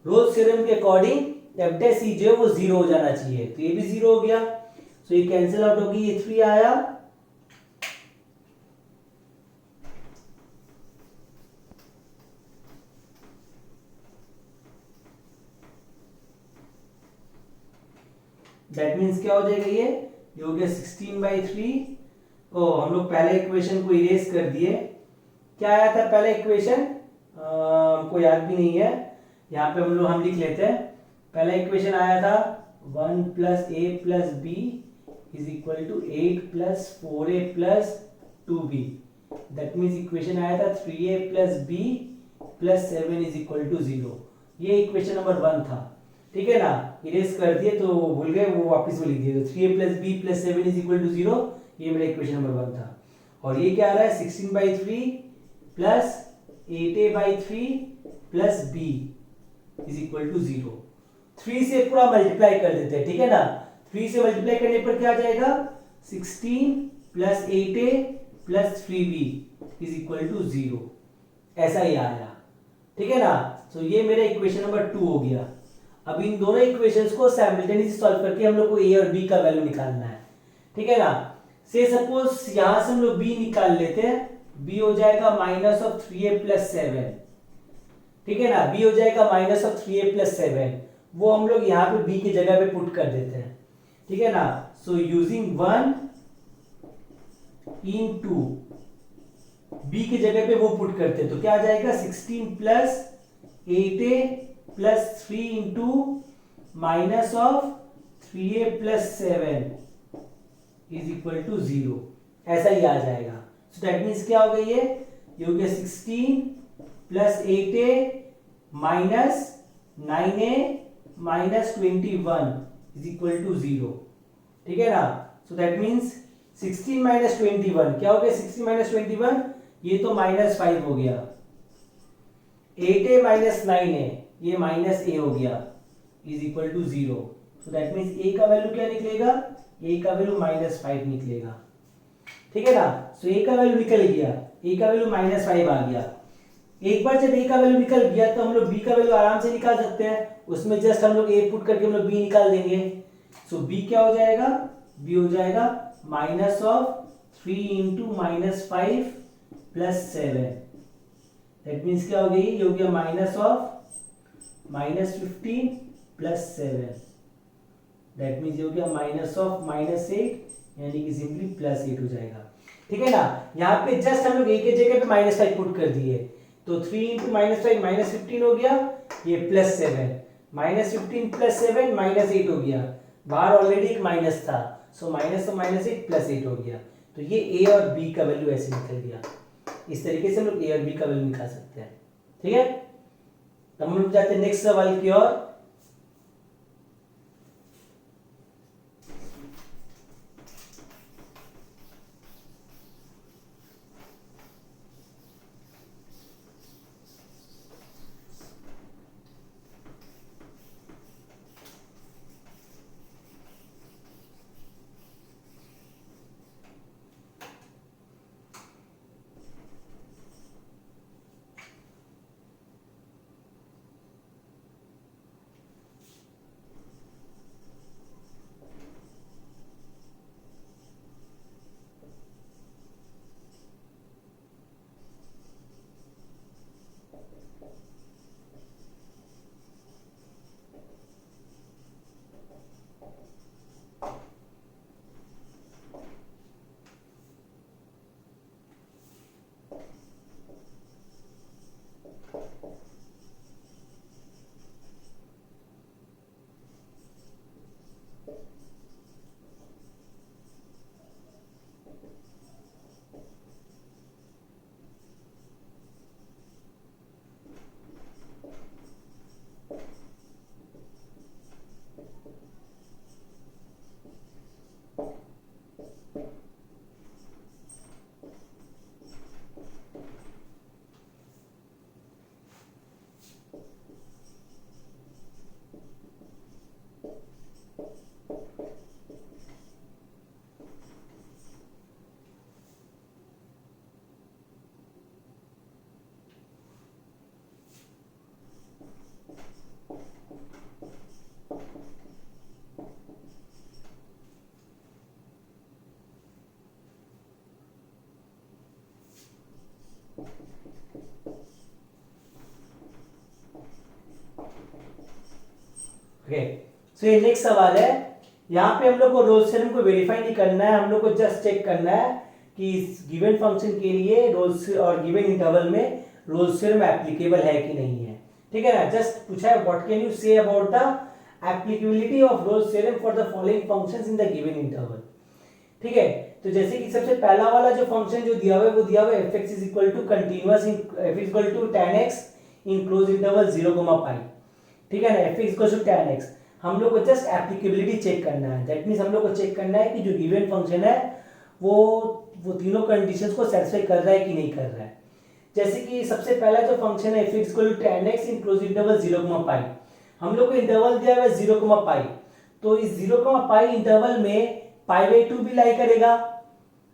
Rolle's theorem के अकॉर्डिंग एफ डैश सी जो है वो 0 हो जाना चाहिए, तो ये भी 0 हो गया। सो ये कैंसिल आउट होगी, ये 3 आया। दैट मीन्स क्या हो जाएगा? ये हो गया 16/3। ओ, हम लोग पहले इक्वेशन को इरेज कर दिए। क्या आया था पहला इक्वेशन? हमको याद भी नहीं है, यहाँ पे हम लिख लेते हैं। पहला इक्वेशन आया था 1 plus a plus b is equal to 8 plus 4a plus 2b। That means equation आया था 3a plus b plus 7 is equal to 0। ये इक्वेशन नंबर 1 था, ठीक है ना। इरेज कर दिए तो भूल गए, वो वापस वो लिख दिए। तो 3a plus b plus 7 is equal to 0, ये मेरा इक्वेशन नंबर 1 था। और ये क्या आ रहा है? 16/3 plus 8a/3 plus b is equal to 0। 3 से पूरा मल्टीप्लाई कर देते हैं, ठीक है ना। 3 से मल्टीप्लाई करने पर क्या आ जाएगा? 16 plus 8a plus 3b is equal to 0, ऐसा ही आया, ठीक है ना। तो ये मेरा इक्वेशन नंबर 2 हो गया। अब इन दोनों इक्वेशंस को साइमल्टेनियसली सॉल्व करके हम लोग को a और b का वैल्यू निकालना है, ठीक है ना। से सपोज यहां से हम लोग b निकाल लेते हैं, b हो जाएगा माइनस ऑफ 3a प्लस 7, ठीक है ना। b हो जाएगा माइनस ऑफ 3a प्लस 7, वो हम लोग यहाँ पे b की जगह पे पुट कर देते हैं, ठीक है ना। सो यूजिंग 1 इन 2, b की जगह पे वो पुट करते हैं तो क्या आ जाएगा? 16 प्लस 8a प्लस 3 into minus of 3a plus 7 is equal to 0, ऐसा ही आ जाएगा। सो दैट मीन्स क्या हो गया? ये हो गया 16 plus 8a minus 9a minus 21 is equal to 0, ठीक है ना। सो दैट मीन्स 16 माइनस 21 क्या हो गया? 16 माइनस 21 ये तो माइनस 5 हो गया। 8a माइनस 9a ये माइनस a हो गया is equal to 0। So that means a का वैल्यू क्या निकलेगा? a का वैल्यू -5 निकलेगा, ठीक है ना। सो a का वैल्यू निकल गया, a का वैल्यू -5 आ गया। एक बार जब a का वैल्यू निकल गया तो हम लोग b का वैल्यू आराम से निकाल सकते हैं। उसमें जस्ट हम लोग a पुट करके हम लोग b निकाल देंगे। सो b क्या हो जाएगा? b हो जाएगा minus of 3 into -5 plus 7। That means क्या हो गई? ये हो गया minus of -15 plus 7। That means ये हो गया माइनस ऑफ -8, यानी कि सिंपली +8 हो जाएगा, ठीक है ना। यहाँ पे जस्ट हम लोग a के जगह पे -5 पुट कर दिए, तो 3 इंटू -5 -15 हो गया, ये +7 -15 प्लस 7 -8 हो गया। बाहर ऑलरेडी एक माइनस था, सो माइनस तो -8 +8 हो गया। तो ये a और b का वैल्यू ऐसे निकल गया। इस तरीके से हम लोग a और b का वैल्यू निकाल सकते हैं, ठीक है। तो हम लोग जाते हैं नेक्स्ट सवाल की ओर। ओके, सो ये नेक्स्ट सवाल है। यहाँ पे हम लोग को रोल्स थ्योरम को वेरीफाई नहीं करना है, हम लोग को जस्ट चेक करना है कि गिवन फंक्शन के लिए रोल्स और गिवन इंटरवल में रोल्स थ्योरम एप्लीकेबल है कि नहीं है। ठीक है ना, जस्ट पूछा है what can you say about the applicability of Rolle's theorem for the following functions in the given interval. ठीक है, तो जैसे कि सबसे पहला वाला जो फंक्शन जो दिया हुआ है वो दिया हुआ है f(x = continuous in f = tan x in close interval 0, पाई। ठीक है ना, f = tan x। हम लोग को जस्ट एप्लीकेबिलिटी चेक करना है, दैट मींस हम लोग को चेक करना है कि जो गिवन फंक्शन है वो तीनों कंडीशंस को सेटिस्फाई कर रहा है कि नहीं कर रहा है। जैसे कि सबसे पहला जो फंक्शन है f = tan x in close interval 0, पाई। हम लोग को इंटरवल दिया हुआ है 0, पाई, तो इस 0, पाई इंटरवल में π/2 भी लाई करेगा।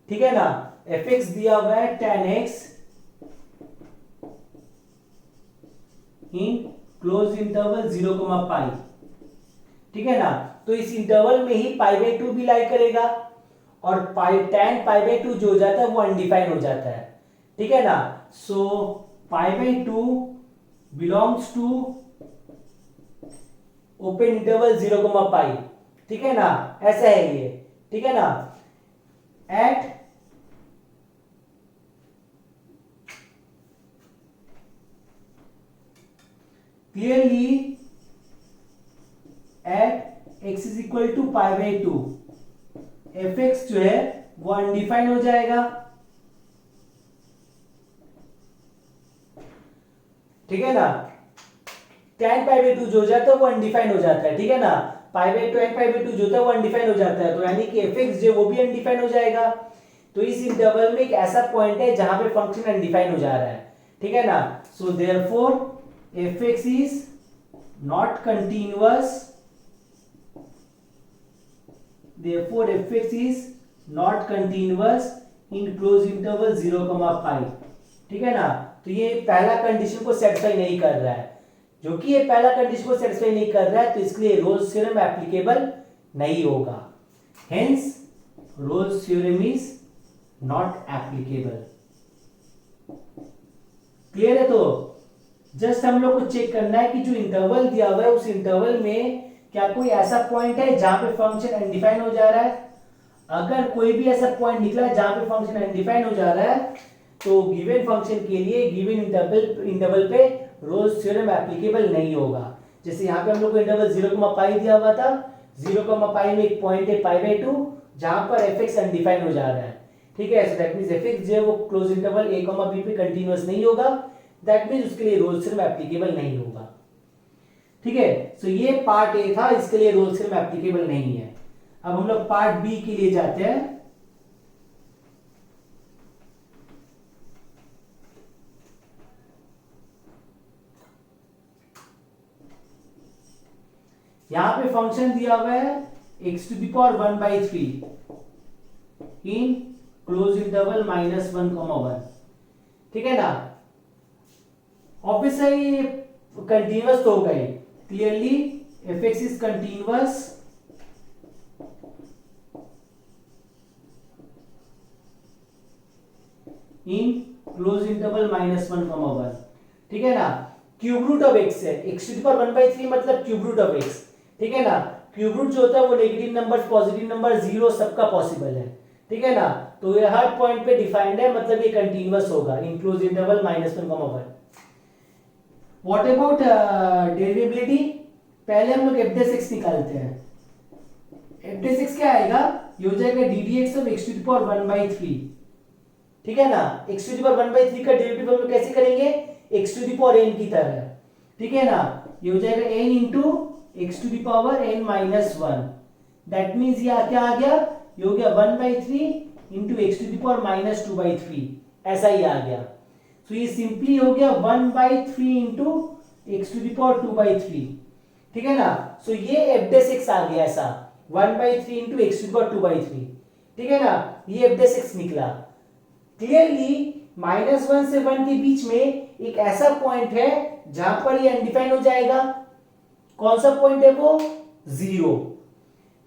ठीक है ना, f(x) दिया हुआ है tan x in close interval 0, पाई। ठीक है ना, तो इस इंटरवल में ही π/2 भी लाई करेगा और tan π/2 जो हो जाता है वो अनडिफाइन हो जाता है। ठीक है ना, सो π/2 बिलोंग्स टू ओपन इंटरवल 0, पाई। ठीक है ना, ऐसा है ये। ठीक है ना, eight clearly at x = π/2 f(x) जो है वो अनडिफाइन हो जाएगा। ठीक है ना, tan π/2 जो हो जाता है वो अनडिफाइन हो जाता है। ठीक है ना, tan π/2 जो होता है वो अनडिफाइन हो जाता है, तो यानी कि f(x) जो वो भी अनडिफाइन हो जाएगा। तो इस इंटरवल में एक ऐसा पॉइंट है जहां पे फंक्शन अनडिफाइन हो जा रहा है। ठीक है ना, so therefore f(x) is not continuous, therefore f(x) is not continuous in closed interval 0, पाई। ठीक है ना, तो ये पहला कंडीशन को सेटिस्फाई नहीं कर रहा है। जो कि ये पहला कंडीशन को सेटिस्फाई नहीं कर रहा है तो इसके लिए रोल्स थ्योरम एप्लीकेबल नहीं होगा, hence Rolle's theorem is not applicable. Clear है? तो जस्ट हम लोग को चेक करना है कि जो इंटरवल दिया हुआ है उस इंटरवल में क्या कोई ऐसा पॉइंट है जहां पे फंक्शन अनडिफाइन हो जा रहा है। अगर कोई भी ऐसा पॉइंट निकला है जहां पे फंक्शन अनडिफाइन हो जा रहा है तो गिवन फंक्शन के लिए गिवन इंटरवल पे रोल्स थ्योरम एप्लीकेबल नहीं होगा। जैसे यहाँ पे हम लोग को इंटरवल 0, पाई दिया हुआ था, 0, पाई में एक पॉइंट है π/2 जहां पर f(x) अनडिफाइन हो जा रहा है। ठीक है, सो दैट मींस f(x) जो है वो क्लोज इंटरवल a, b पे कंटीन्यूअस नहीं होगा, दैट मींस उसके लिए रोल्स थ्योरम एप्लीकेबल नहीं होगा। ठीक है, सो ये पार्ट ए था, इसके लिए रोल्स थ्योरम एप्लीकेबल नहीं है। अब हम लोग पार्ट बी के लिए जाते हैं। यहां पे फंक्शन दिया हुआ है x⁻⁴ इन क्लोज इंटरवल -1, 1। ठीक है ना, ऑब्वियसली कंटीन्यूअस तो होगा ही, clearly f(x) is continuous in close interval -1, 1। ठीक है ना, क्यूब रूट ऑफ x है, x⁻⁴ मतलब क्यूब रूट ऑफ x। ठीक है ना, क्यूब रूट जो होता है वो negative number, positive number, zero सबका पॉसिबल है। ठीक है ना, तो ये हर पॉइंट पे डिफाइंड है, मतलब ये कंटीन्यूअस होगा in close interval -1, 1। What about derivability? पहले हम लोग f(x) निकालते हैं। डेस एक्स क्या आएगा, ये हो जाएगा D D x of X to the power 1/3, ठीक है ना। एक्स टू द पावर 1/3 का डेरिवेटिव हम लोग कैसे करेंगे, X to the power n की तरह, ठीक है ना। ये हो जाएगा n into X to the power n minus 1, that means ये क्या आ गया, ये हो गया 1/3 into X to the power minus 2/3, ऐसा ही आ गया। तो ये सिंपली हो गया 1/3 into X to the power 2/3, ठीक है ना। सो ये एफ डेस एक्स आ गया ऐसा 1/3 into X to the power 2/3, ठीक है ना। ये एफ डेस एक्स निकला। क्लियरली -1 से 1 के बीच में एक ऐसा पॉइंट है जहां पर ये अनडिफाइन हो जाएगा। कौन सा पॉइंट है वो, 0।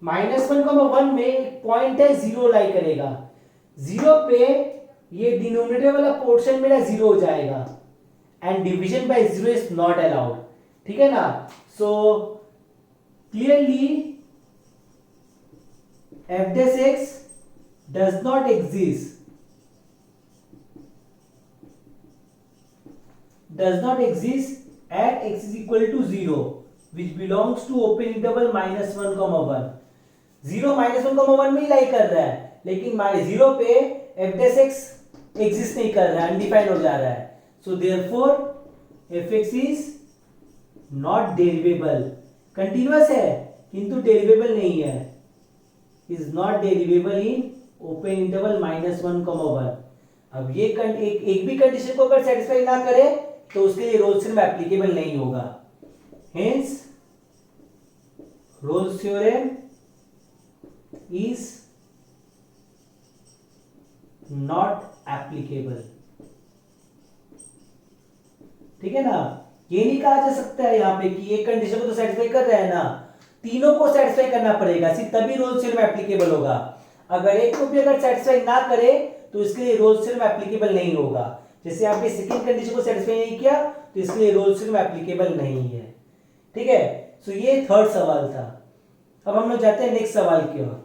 -1,1 में एक पॉइंट है 0 लाई करेगा, 0 पे ये डिनोमिनेटर वाला पोर्शन मेरा 0 हो जाएगा and division by 0 is not allowed, ठीक है ना। So clearly F dash X does not exist, at x is equal to 0 which belongs to open interval -1, 1। 0 -1, 1 में ही लाई कर रहा है, लेकिन 0 पे एफ डेस एक्स एग्जिस्ट नहीं कर रहा है, अनडिफाइंड हो जा रहा है। So therefore f x is not derivable, continuous है किंतु डेरिवेबल नहीं है, is not derivable in open interval -1, 1। अब ये एक भी कंडीशन को अगर सेटिस्फाई ना करे तो उसके लिए रोल्स थ्योरम एप्लीकेबल नहीं होगा। Hence Rolle's theorem is not applicable, ठीक है ना। ये नहीं कहा जा सकता है यहां पे कि एक कंडीशन को तो सेटिस्फाई कर रहा है ना, तीनों को सेटिस्फाई करना पड़ेगा, सिर्फ तभी रोल्स थ्योरम एप्लीकेबल होगा। अगर एक को भी अगर सेटिस्फाई ना करे तो इसके लिए रोल्स थ्योरम एप्लीकेबल नहीं होगा। जैसे आपने सेकंड कंडीशन को सेटिस्फाई नहीं किया तो इसके लिए रोल्स थ्योरम एप्लीकेबल नहीं है, ठीक है। सो ये थर्ड सवाल था। अब हम लोग जाते हैं नेक्स्ट सवाल की ओर।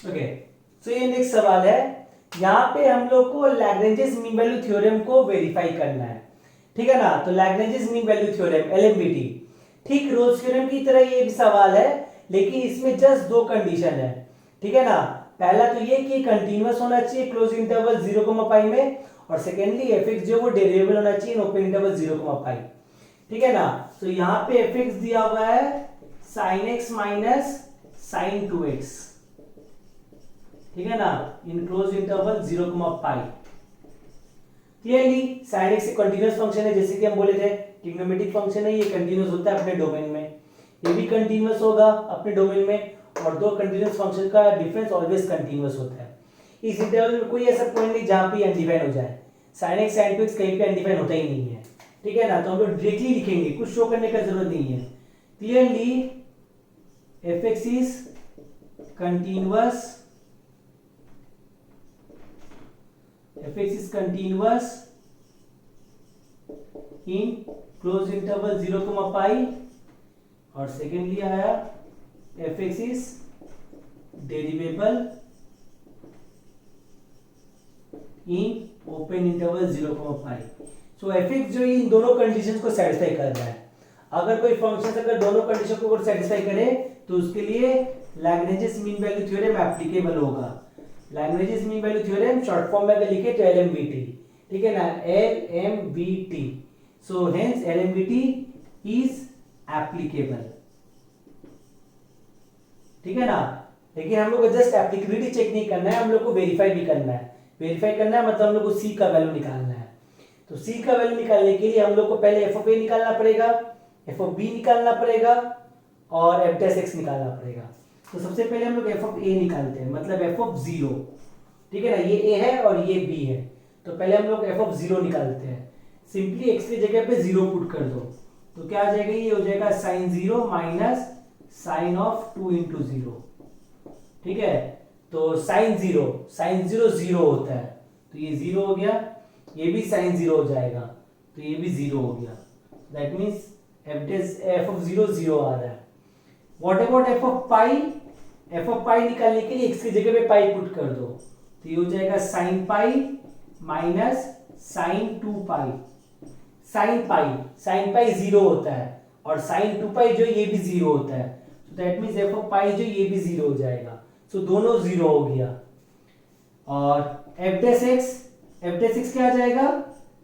ओके, सो ये नेक्स्ट सवाल है। यहाँ पे हम लोग को लैग्रेंजेस मीन वैल्यू थ्योरम को वेरीफाई करना है, ठीक है ना। तो लैग्रेंजेस मीन वैल्यू थ्योरम एलएमवीटी, ठीक रोल्स थ्योरम की तरह ये भी सवाल है, लेकिन इसमें जस्ट दो कंडीशन है, ठीक है ना। पहला तो ये कि कंटीन्यूअस होना चाहिए क्लोज इंटरवल 0, में, और सेकेंडली एफएक्स जो वो डेरिवेबल होना चाहिए ओपन इंटरवल 0, ठीक है ना। तो यहाँ पे एफएक्स दिया हुआ है sin x minus sin 2x, ठीक है ना, in close interval 0, clearly sin x एक कंटीन्यूअस फंक्शन है, जैसे कि हम बोले थे ट्रिग्नोमेट्रिक फंक्शन है, ये कंटीन्यूअस होता है अपने डोमेन में, ये भी कंटीन्यूअस होगा अपने डोमेन में, और दो कंटीन्यूअस फंक्शन का डिफरेंस ऑलवेज कंटीन्यूअस होता है। इस इंटरवल में कोई ऐसा पॉइंट नहीं जहां पे अनडिफाइन हो जाए, sin x sin 2x कहीं पे अनडिफाइन होता ही नहीं है, ठीक है ना। तो हम लोग डायरेक्टली लिखेंगे, कुछ शो करने का जरूरत नहीं है। Clearly fx is continuous, fx is continuous in closed interval 0, और सेकेंडली आया fx is derivable in open interval 0,5। So F x जो इन दोनों कंडीशंस को सेटिस्फाई कर रहा है। अगर कोई फंक्शन अगर दोनों कंडीशन को सेटिस्फाई करे तो उसके लिए Lagrange's mean value theorem applicable होगा। Lagrange's mean value theorem short form में अगर लिखे तो एलएमवीटी, ठीक है ना, LMVT. So hence LMVT is applicable, ठीक है ना। लेकिन हम लोग को जस्ट एप्लीकेबिलिटी चेक नहीं करना है, हम लोग को वेरीफाई भी करना है। वेरीफाई करना है मतलब हम लोग को सी का वैल्यू निकालना है। तो सी का वैल्यू निकालने के लिए हम लोग को पहले एफ ऑफ ए निकालना पड़ेगा, एफ ऑफ बी निकालना पड़ेगा और एफ डैश एक्स निकालना पड़ेगा। तो सबसे पहले हम लोग एफ ऑफ ए निकालते हैं, मतलब एफ ऑफ जीरो, ठीक है ना। ये ए है और ये बी है, तो पहले हम लोग एफ ऑफ जीरो निकालते हैं। सिंपली एक्स की जगह पे जीरो पुट कर दो तो क्या आ जाएगा, ये हो जाएगा sine zero minus sine of 2 into zero, ठीक है। तो साइन जीरो जीरो होता है तो ये जीरो हो गया, ये भी साइन जीरो हो जाएगा तो ये भी जीरो हो गया। That means f of zero zero आ रहा है। What about f of pi? F of pi निकालने के लिए एक्स की जगह पे पाई पुट कर दो तो ये हो जाएगा साइन पाई माइनस साइन 2 पाई। साइन पाई जीरो होता है और साइन 2 पाई जो ये भी जीरो होता है, तो दैट मीन्स एफ ऑफ पाई जो ये भी जीरो हो जाएगा। सो दोनों जीरो हो गया। और एफ डैश एक्स क्या आ जाएगा?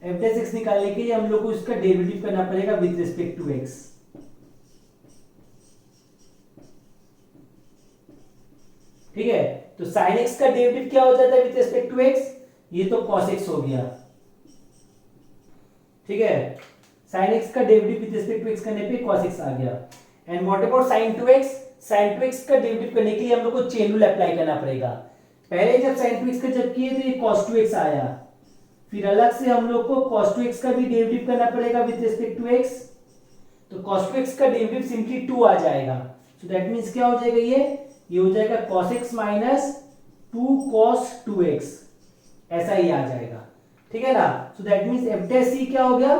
एफ डैश एक्स निकालने के लिए हम लोग को इसका डेरिवेटिव करना पड़ेगा विद रिस्पेक्ट टू एक्स, ठीक है। तो साइन एक्स का डेरिवेटिव क्या हो जाता है विद रिस्पेक्ट टू एक्स? ये तो कॉस एक्स हो गया, ठीक है। साइन एक्स का derivative with respect to X करने पे cos x आ गया। And what about sin 2x? sin 2x का डेरिवेटिव करने के लिए हम लोग को चेन रूल अप्लाई करना पड़ेगा। पहले जब sin 2x का जब किए तो ये cos 2x आया, फिर अलग से हम लोग को cos 2x का भी डेरिवेटिव करना पड़ेगा विद रिस्पेक्ट टू x। तो cos 2x का डेरिवेटिव सिंपली 2 आ जाएगा। सो दैट मींस क्या हो जाएगा, ये हो जाएगा cos x minus 2 cos 2x, ऐसा ही आ जाएगा, ठीक है ना। So that means f dash c क्या हो गया?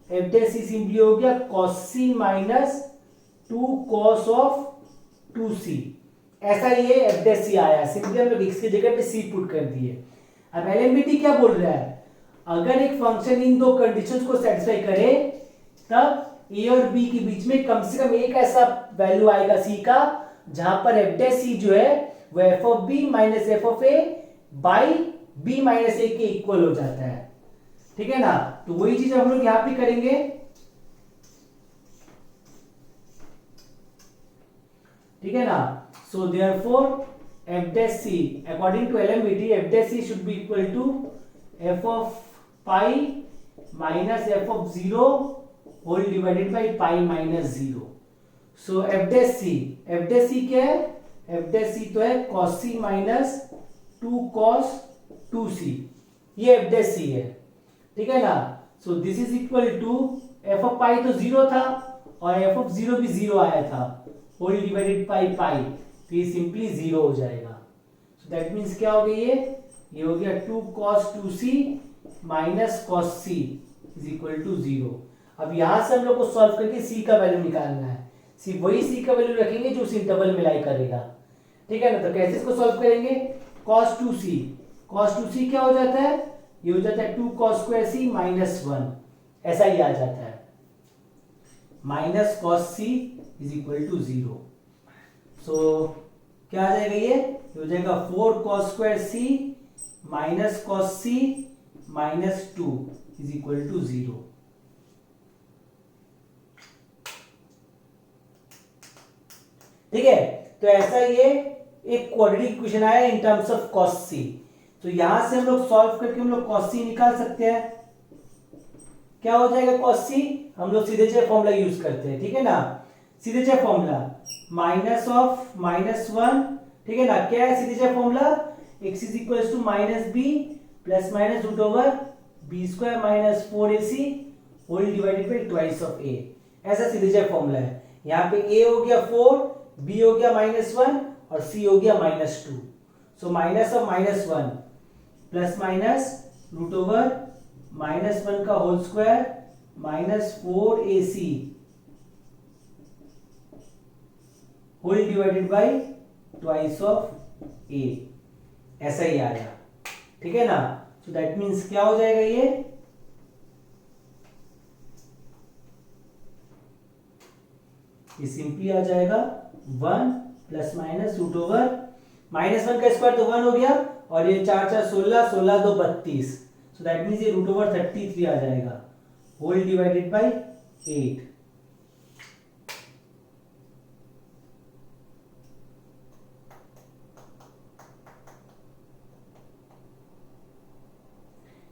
एफ डैश सी सिंपली हो गया cos c minus 2 cos of 2c, ऐसा ये एफ डैश सी आया। सिंपली हम लोग x की जगह पे c पुट कर दिए। अब एलएमवीटी क्या बोल रहा है? अगर एक फंक्शन इन दो कंडीशंस को सेटिस्फाई करे तब a और b के बीच में कम से कम एक ऐसा वैल्यू आएगा c का जहां पर एफ डैश सी जो है वो f of b minus f of a by b minus a के इक्वल हो जाता है, ठीक है ना। तो वही चीज हम लोग यहां पे करेंगे, ठीक है ना। So therefore f dash c according to LMVT f dash c should be equal to F of pi minus f of zero whole divided by pi minus zero. So F dash c क्या है? F dash सी तो है cos c minus 2 cos 2c, ये F dash सी है, ठीक है ना। So this is equal to F of pi तो जीरो था और एफ ऑफ जीरो भी जीरो आया था, होल डिवाइडेड बाई पाई, तो ये सिंपली जीरो हो जाएगा। सो दैट मींस क्या हो गया, ये हो गया 2 cos 2c minus cos c is equal to zero. अब यहां से हम लोग को सॉल्व करके c का वैल्यू निकालना है। वही c का वैल्यू रखेंगे जो उस इंटरवल में लाई करेगा, ठीक है ना। तो कैसे इसको सॉल्व करेंगे? cos 2c क्या हो जाता है? ये हो जाता है 2 cos square c माइनस 1, ऐसा ही आ जाता है, minus cos c is equal to zero. So क्या आ जाएगा, ये हो जाएगा 4 cos square c minus cos c minus 2 is equal to zero. ठीक है, तो ऐसा ये एक क्वाड्रेटिक इक्वेशन आया in terms of cos c। तो यहां से हम लोग सॉल्व करके हम लोग cos c निकाल सकते हैं। क्या हो जाएगा cos c? हम लोग सीधे चेयर फॉर्मूला यूज करते हैं, ठीक है ना। सीधे चेयर फॉर्मूला माइनस ऑफ माइनस 1, ठीक है ना। क्या है सीधे चेयर formula? x is equal to minus B plus minus root over B square minus 4ac whole divided by twice of a, ऐसा सीधे चेयर फॉर्मूला है। यहाँ पे a हो गया 4, b हो गया माइनस 1 और c हो गया minus 2। So minus of minus 1 plus minus root over minus 1 का whole square minus 4ac whole divided by twice of a, ऐसा ही आया, ठीक है ना। सो दैट मीन्स क्या हो जाएगा ये सिंपली आ जाएगा 1 प्लस माइनस रूट ओवर -1 का स्क्वायर तो 1 हो गया, और ये 4 4 16, 16 2 32, सो दैट मीन्स ये रूट ओवर 33 आ जाएगा, होल डिवाइडेड बाय 8।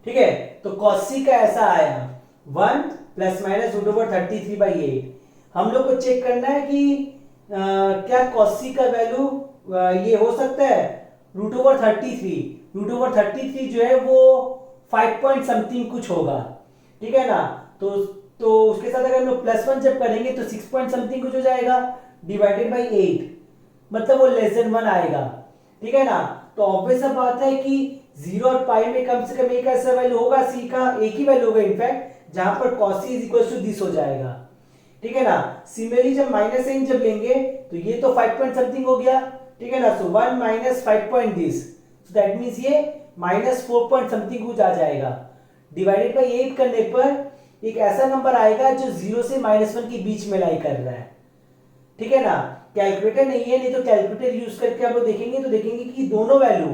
ठीक है, तो कॉसी का ऐसा आया 1 प्लस माइनस रूट ओवर 33/8। हम लोग को चेक करना है कि क्या कॉसी का वैल्यू ये हो सकता है रूट ओवर 33। रूट ओवर 33 जो है वो 5 पॉइंट समथिंग कुछ होगा, ठीक है ना। तो उसके साथ अगर हम लोग +1 जब करेंगे तो 6 पॉइंट समथिंग कुछ हो जाएगा, डिवाइडेड बाई 8, मतलब वो <<1 आएगा, ठीक है ना। तो ऑब्वियस सा बात है कि 0 और पाई में कम से कम एक ऐसा वैल्यू होगा, सी का एक ही वैल्यू होगा इनफैक्ट, जहां पर cos c = दिस हो जाएगा, ठीक है ना। सिमिलरली जब माइनस साइन जब लेंगे तो ये तो 5 पॉइंट समथिंग हो गया, ठीक है ना। सो 1 minus 5 point this, so that means ये -4 पॉइंट समथिंग कुछ आ जाएगा। डिवाइडेड बाय 8 करने पर एक ऐसा नंबर आएगा जो 0 से -1 के बीच में लाई कर रहा है, ठीक है ना। कैलकुलेटर नहीं है, नहीं तो कैलकुलेटर यूज करके आप लोग देखेंगे तो देखेंगे कि दोनों वैल्यू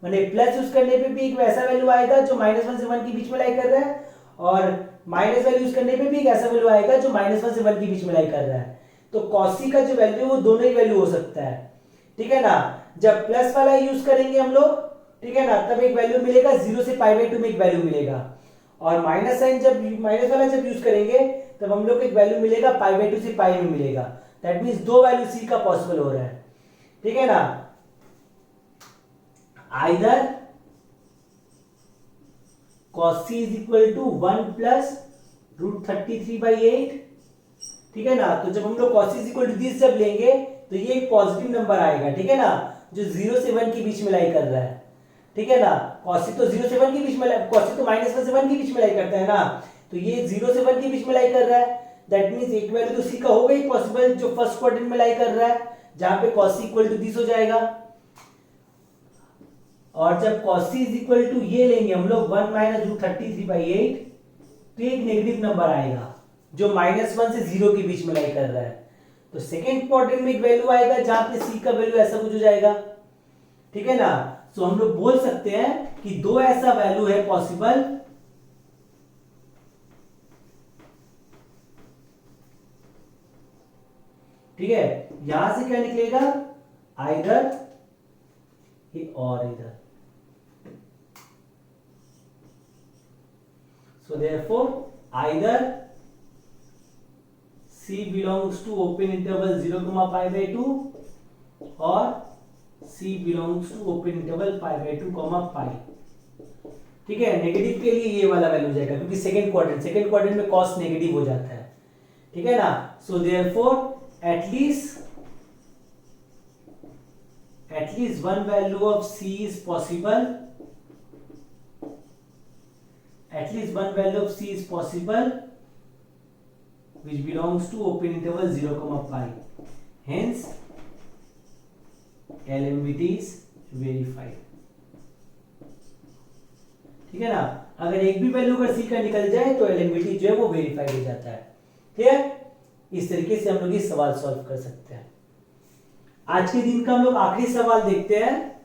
मैंने प्लस यूज करने पे भी एक वैसा वैल्यू आएगा जो -1 से 1 के बीच में लाई कर रहा है, और माइनस वैल्यू यूज करने पे भी एक ऐसा वैल्यू आएगा जो -1 से 1 के बीच में लाई कर रहा है। तो कॉसी का जो वैल्यू वो दोनों ही वैल्यू हो सकता है, ठीक है ना। जब प्लस वाला यूज करेंगे हम लोग, ठीक है ना, तब एक वैल्यू मिलेगा 0 से π/2 में एक वैल्यू मिलेगा, और माइनस साइन जब माइनस वाला जब यूज करेंगे तब हम लोग को एक वैल्यू मिलेगा π/2 से पाई में मिलेगा। दैट मींस दो वैल्यू सी का पॉसिबल हो रहा है, ठीक है ना। आइदर cos c = 1 प्लस √33/8, ठीक है ना। तो जब हम लोग cos c = दिस जब लेंगे तो ये एक पॉजिटिव नंबर आएगा, ठीक है ना, जो 0 से 1 के बीच में लाई कर रहा है, ठीक है ना। cos c तो 0 से 1 के बीच में cos c तो -1 से 1 के बीच में लाई करता है ना, तो ये 0 से 1 के बीच में लाई कर रहा है। दैट मींस एक वैल्यू तो सी का होगा ही पॉसिबल जो फर्स्ट क्वाड्रेंट में लाई कर रहा है, जहां पे cos c = दिस हो जाएगा। और जब cos c ये लेंगे हम लोग 1 -√33/8, तो एक नेगेटिव नंबर आएगा जो -1 से 0 के बीच में लाई कर रहा है। तो सेकेंड क्वाड्रेंट में एक वैल्यू आएगा जहां पे c का वैल्यू ऐसा कुछ हो जाएगा, ठीक है ना। सो हम लोग बोल सकते हैं कि दो ऐसा वैल्यू है पॉसिबल, ठीक है। यहां से क्या निकलेगा, आइदर और इधर। So therefore either C belongs to open interval 0, π/2 or C belongs to open interval π/2, π, ठीक है। नेगेटिव के लिए ये वाला वैल्यू जाएगा क्योंकि सेकंड क्वाड्रेंट में cos नेगेटिव हो जाता है, ठीक है ना। So therefore at least one value of C is possible, at least one value of C is possible which belongs to open interval 0, π. Hence LMVT is verified, ठीक है ना। अगर एक भी वैल्यू अगर C का निकल जाए तो LMVT जो है वो वेरीफाइड हो जाता है, ठीक है। इस तरीके से हम लोग ये सवाल सॉल्व कर सकते हैं। आज के दिन का हम लोग आखिरी सवाल देखते हैं।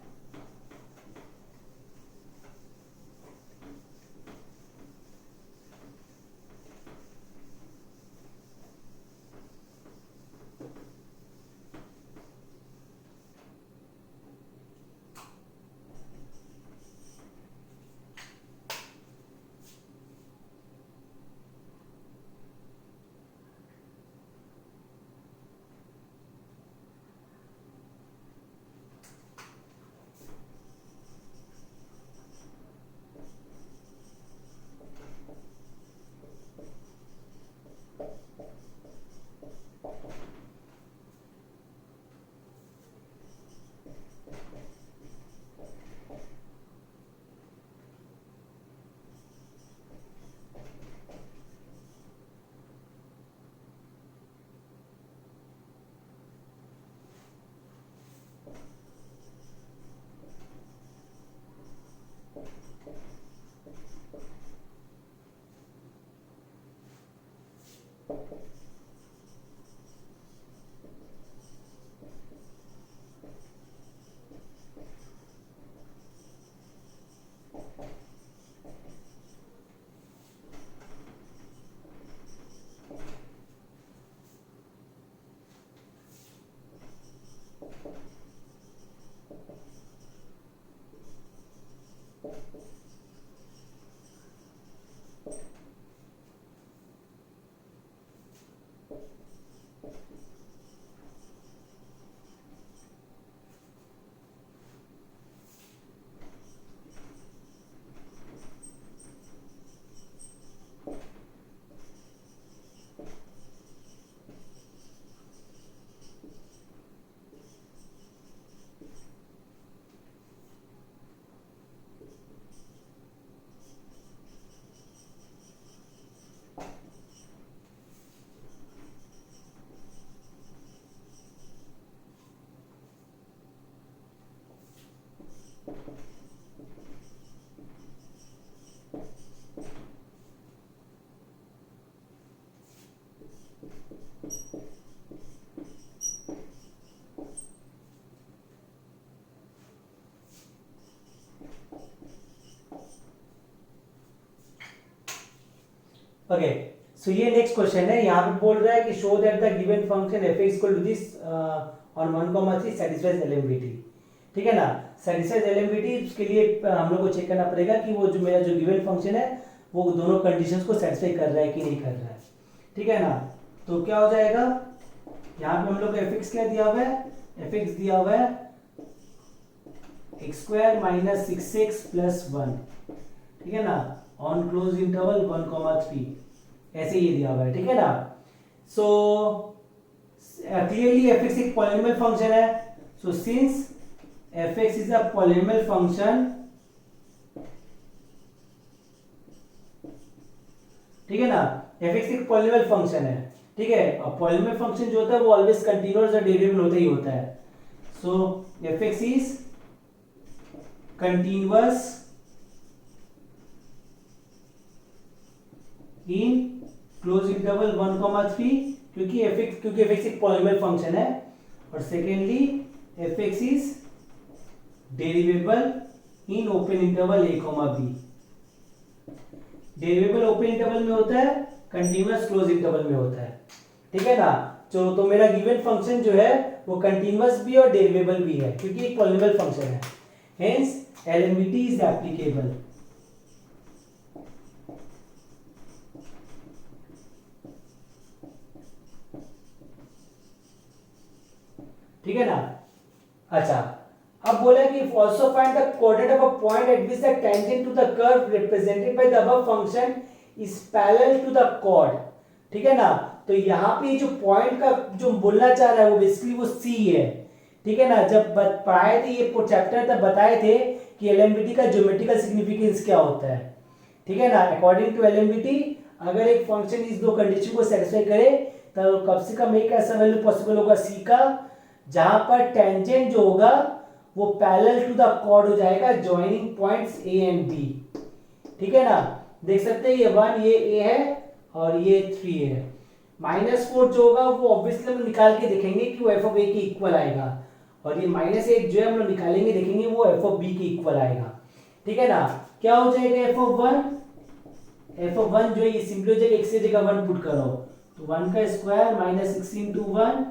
ओके, सो ये नेक्स्ट क्वेश्चन है। यहाँ पे बोल रहा है कि show that the given function f equal to this on 1,3 satisfies LMVT. ठीक है ना, सेटिस्फाइज एलएमबीटी, उसके लिए हम लोग को चेक करना पड़ेगा कि वो जो मेरा जो गिवन फंक्शन है वो दोनों कंडीशंस को सेटिस्फाई कर रहा है कि नहीं कर रहा है। ठीक है ना, तो क्या हो जाएगा, यहाँ पे हम लोग को fx क्या दिया हुआ है, fx दिया हुआ है x square minus 6x plus 1। ठीक है ना, ऑन क्लोज इंटरवल 1,3 ऐसे ये दिया हुआ है। ठीक है ना, सो क्लियरली fx एक पॉलिनोमियल फंक्शन है। So since fx is a polynomial function, ठीक है ना, fx एक पॉलिनोमियल फंक्शन है। ठीक है, और पॉलिनोमियल फंक्शन जो होता है वो ऑलवेज कंटीन्यूअस और डेरिवेबल होता ही होता है। So fx is continuous in close interval 1,3 क्योंकि fx एक पॉलिनोमियल फंक्शन है, और secondly fx is derivable in open interval a, b। Derivable open interval में होता है, कंटीन्यूअस क्लोज इंटरवल में होता है। ठीक है ना, तो मेरा गिवन फंक्शन जो है वो कंटीन्यूअस भी और डेरिवेबल भी है क्योंकि एक पॉलिनोमियल फंक्शन है, हेंस एलएमबीटी इज एप्लीकेबल। ठीक है ना, अच्छा, अब बोला कि also find the coordinate of a point at which the tangent to the curve represented by the above function is parallel to the chord। ठीक है ना, तो यहाँ पे जो पॉइंट का जो बोलना चाह रहा है वो बेसिकली वो C है। ठीक है ना, जब पढ़ाए थे ये चैप्टर तब बताए थे कि एलएमबीटी का ज्योमेट्रिकल सिग्निफिकेंस क्या होता है। ठीक है ना, अकॉर्डिंग टू एलएमबीटी अगर एक फंक्शन इस दो कंडीशन को सेटिस्फाई करे तो कम से कम एक ऐसा वैल्यू पॉसिबल होगा C का जहां पर टेंजेंट जो होगा वो पैरेलल टू द कॉर्ड हो जाएगा joining points A and B। ठीक है ना, देख सकते हैं ये 1 ये A है और ये 3 है। -4 जो होगा वो ऑब्वियसली हम निकाल के देखेंगे कि वो f ऑफ A के इक्वल आएगा, और ये -1 जो है हम लोग निकालेंगे देखेंगे वो f ऑफ B के इक्वल आएगा। ठीक है ना, क्या हो जाएगा f ऑफ 1 जो है ये सिंपली हो जाएगा, x की जगह 1 पुट करो तो 1 का square -6 into 1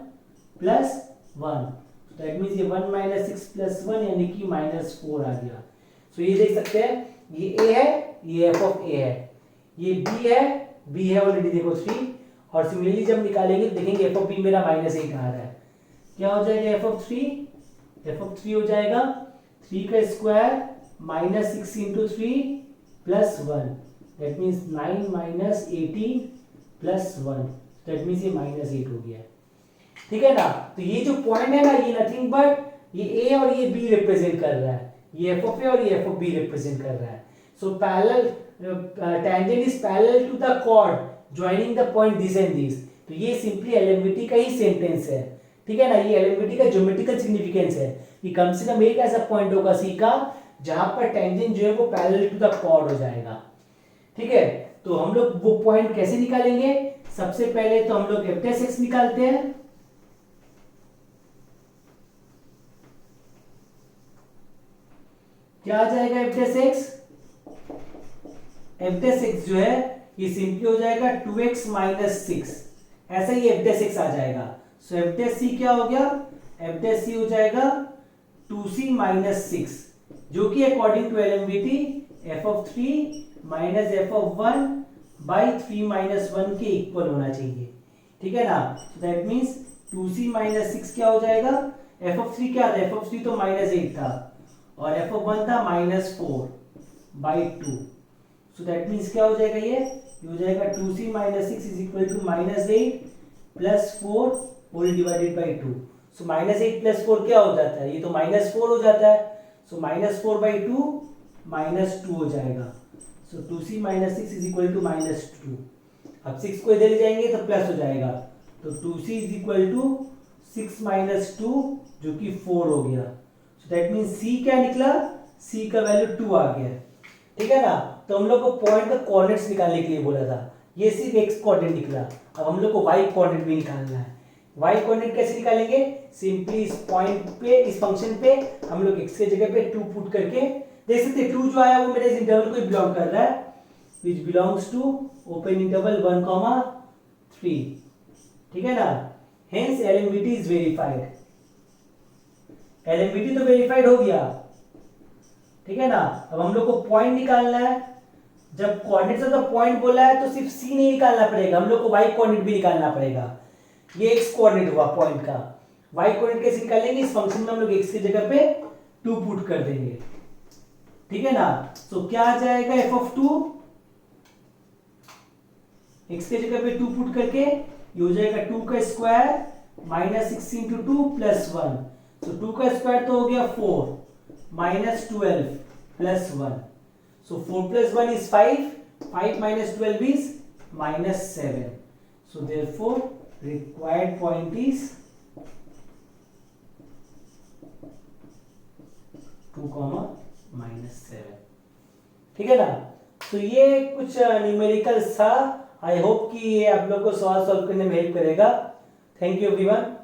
plus 1, that means ये 1 - 6 प्लस 1 यानी कि -4 आ गया। सो ये देख सकते हैं ये a है, ये f ऑफ a है, ये b है ऑलरेडी देखो 3, और सिमिलरली जब निकालेंगे देखेंगे f ऑफ b मेरा -8 आ रहा है। क्या हो जाएगा f ऑफ 3 हो जाएगा 3 का square -6 into 3 plus 1, that means 9 - 18 plus 1, that means ये -8 हो गया। ठीक है ना, तो ये जो पॉइंट है ना ये नथिंग बट ये a और ये b रिप्रेजेंट कर रहा है, ये f ऑफ a और ये f ऑफ b रिप्रेजेंट कर रहा है। So parallel tangent is parallel to the chord joining the point this and this. तो ये सिंपली एलएमबीटी का ही सेंटेंस है। ठीक है ना, ये एलएमबीटी का ज्योमेट्रिकल सिग्निफिकेंस है कि कम से कम एक ऐसा पॉइंट होगा C का जहां पर टेंजेंट जो है वो पैरेलल टू द कॉर्ड हो जाएगा। ठीक है, तो हम लोग वो पॉइंट कैसे निकालेंगे, सबसे पहले तो हम लोग f' निकालते हैं। क्या आ जाएगा f' जो है ये सिंपली हो जाएगा 2x - 6, ऐसा ही f' आ जाएगा। सो f' क्या हो गया, f' हो जाएगा 2c - 6 जो कि according to LMVT f of 3 minus f of 1 by 3 - 1 के इक्वल होना चाहिए। ठीक है ना, दैट मींस 2c - 6 क्या हो जाएगा, f ऑफ 3 क्या था, f ऑफ 3 तो -8 था और f ऑफ 1 था -4 बाई 2। सो दैट मींस क्या हो जाएगा, ये हो जाएगा 2c - 6 is equal to -8 plus 4 whole divided by 2। So -8 plus 4 क्या हो जाता है, ये तो -4 हो जाता है। सो -4 बाई 2 -2 हो जाएगा। सो 2c - 6 इज इक्वल टू -2। अब 6 को इधर ले जाएंगे तो प्लस हो जाएगा, तो 2c इज इक्वल टू 6 - 2 जो कि 4 हो गया। सो दैट मींस c क्या निकला, c का वैल्यू 2 आ गया। ठीक है ना, तो हम लोग को पॉइंट का कोऑर्डिनेट्स निकालने के लिए बोला था, ये सिर्फ x कोऑर्डिनेट निकला। अब हम लोग को y कोऑर्डिनेट भी निकालना है। y कोऑर्डिनेट कैसे निकालेंगे, सिंपली इस पॉइंट पे इस फंक्शन पे हम लोग x के जगह पे 2 पुट करके देख सकते हैं। 2 जो आया वो मेरे इस इंटरवल को बिलोंग कर रहा है, which belongs to open interval 1, 3। ठीक है ना, hence LMVT is verified. LMVT तो वेरीफाइड हो गया, ठीक है ना। अब हम लोग को पॉइंट निकालना है। जब कोऑर्डिनेट से तो पॉइंट बोला है तो सिर्फ सी नहीं निकालना पड़ेगा, हम लोग को वाई कोऑर्डिनेट भी निकालना पड़ेगा। ये एक्स कोऑर्डिनेट हुआ पॉइंट का, वाई कोऑर्डिनेट कैसे निकालेंगे, इस फंक्शन में हम लोग एक्स की जगह पे 2 पुट कर देंगे, ठीक है ना। तो क्या आ जाएगा एफ ऑफ 2, एक्स की जगह पे 2 पुट करके ये हो जाएगा 2 का स्क्वायर माइनस 6 इंटू 2 प्लस 1। तो 2 का स्क्वायर तो हो गया 4 minus 12 plus 1। So 4 plus 1 is 5, 5 minus 12 is minus 7. So therefore required point is 2, minus 7. ठीक है ना। तो ये कुछ न्यूमेरिकल्स था। आई होप कि ये आप लोग को सवाल सॉल्व करने में हेल्प करेगा। Thank you everyone.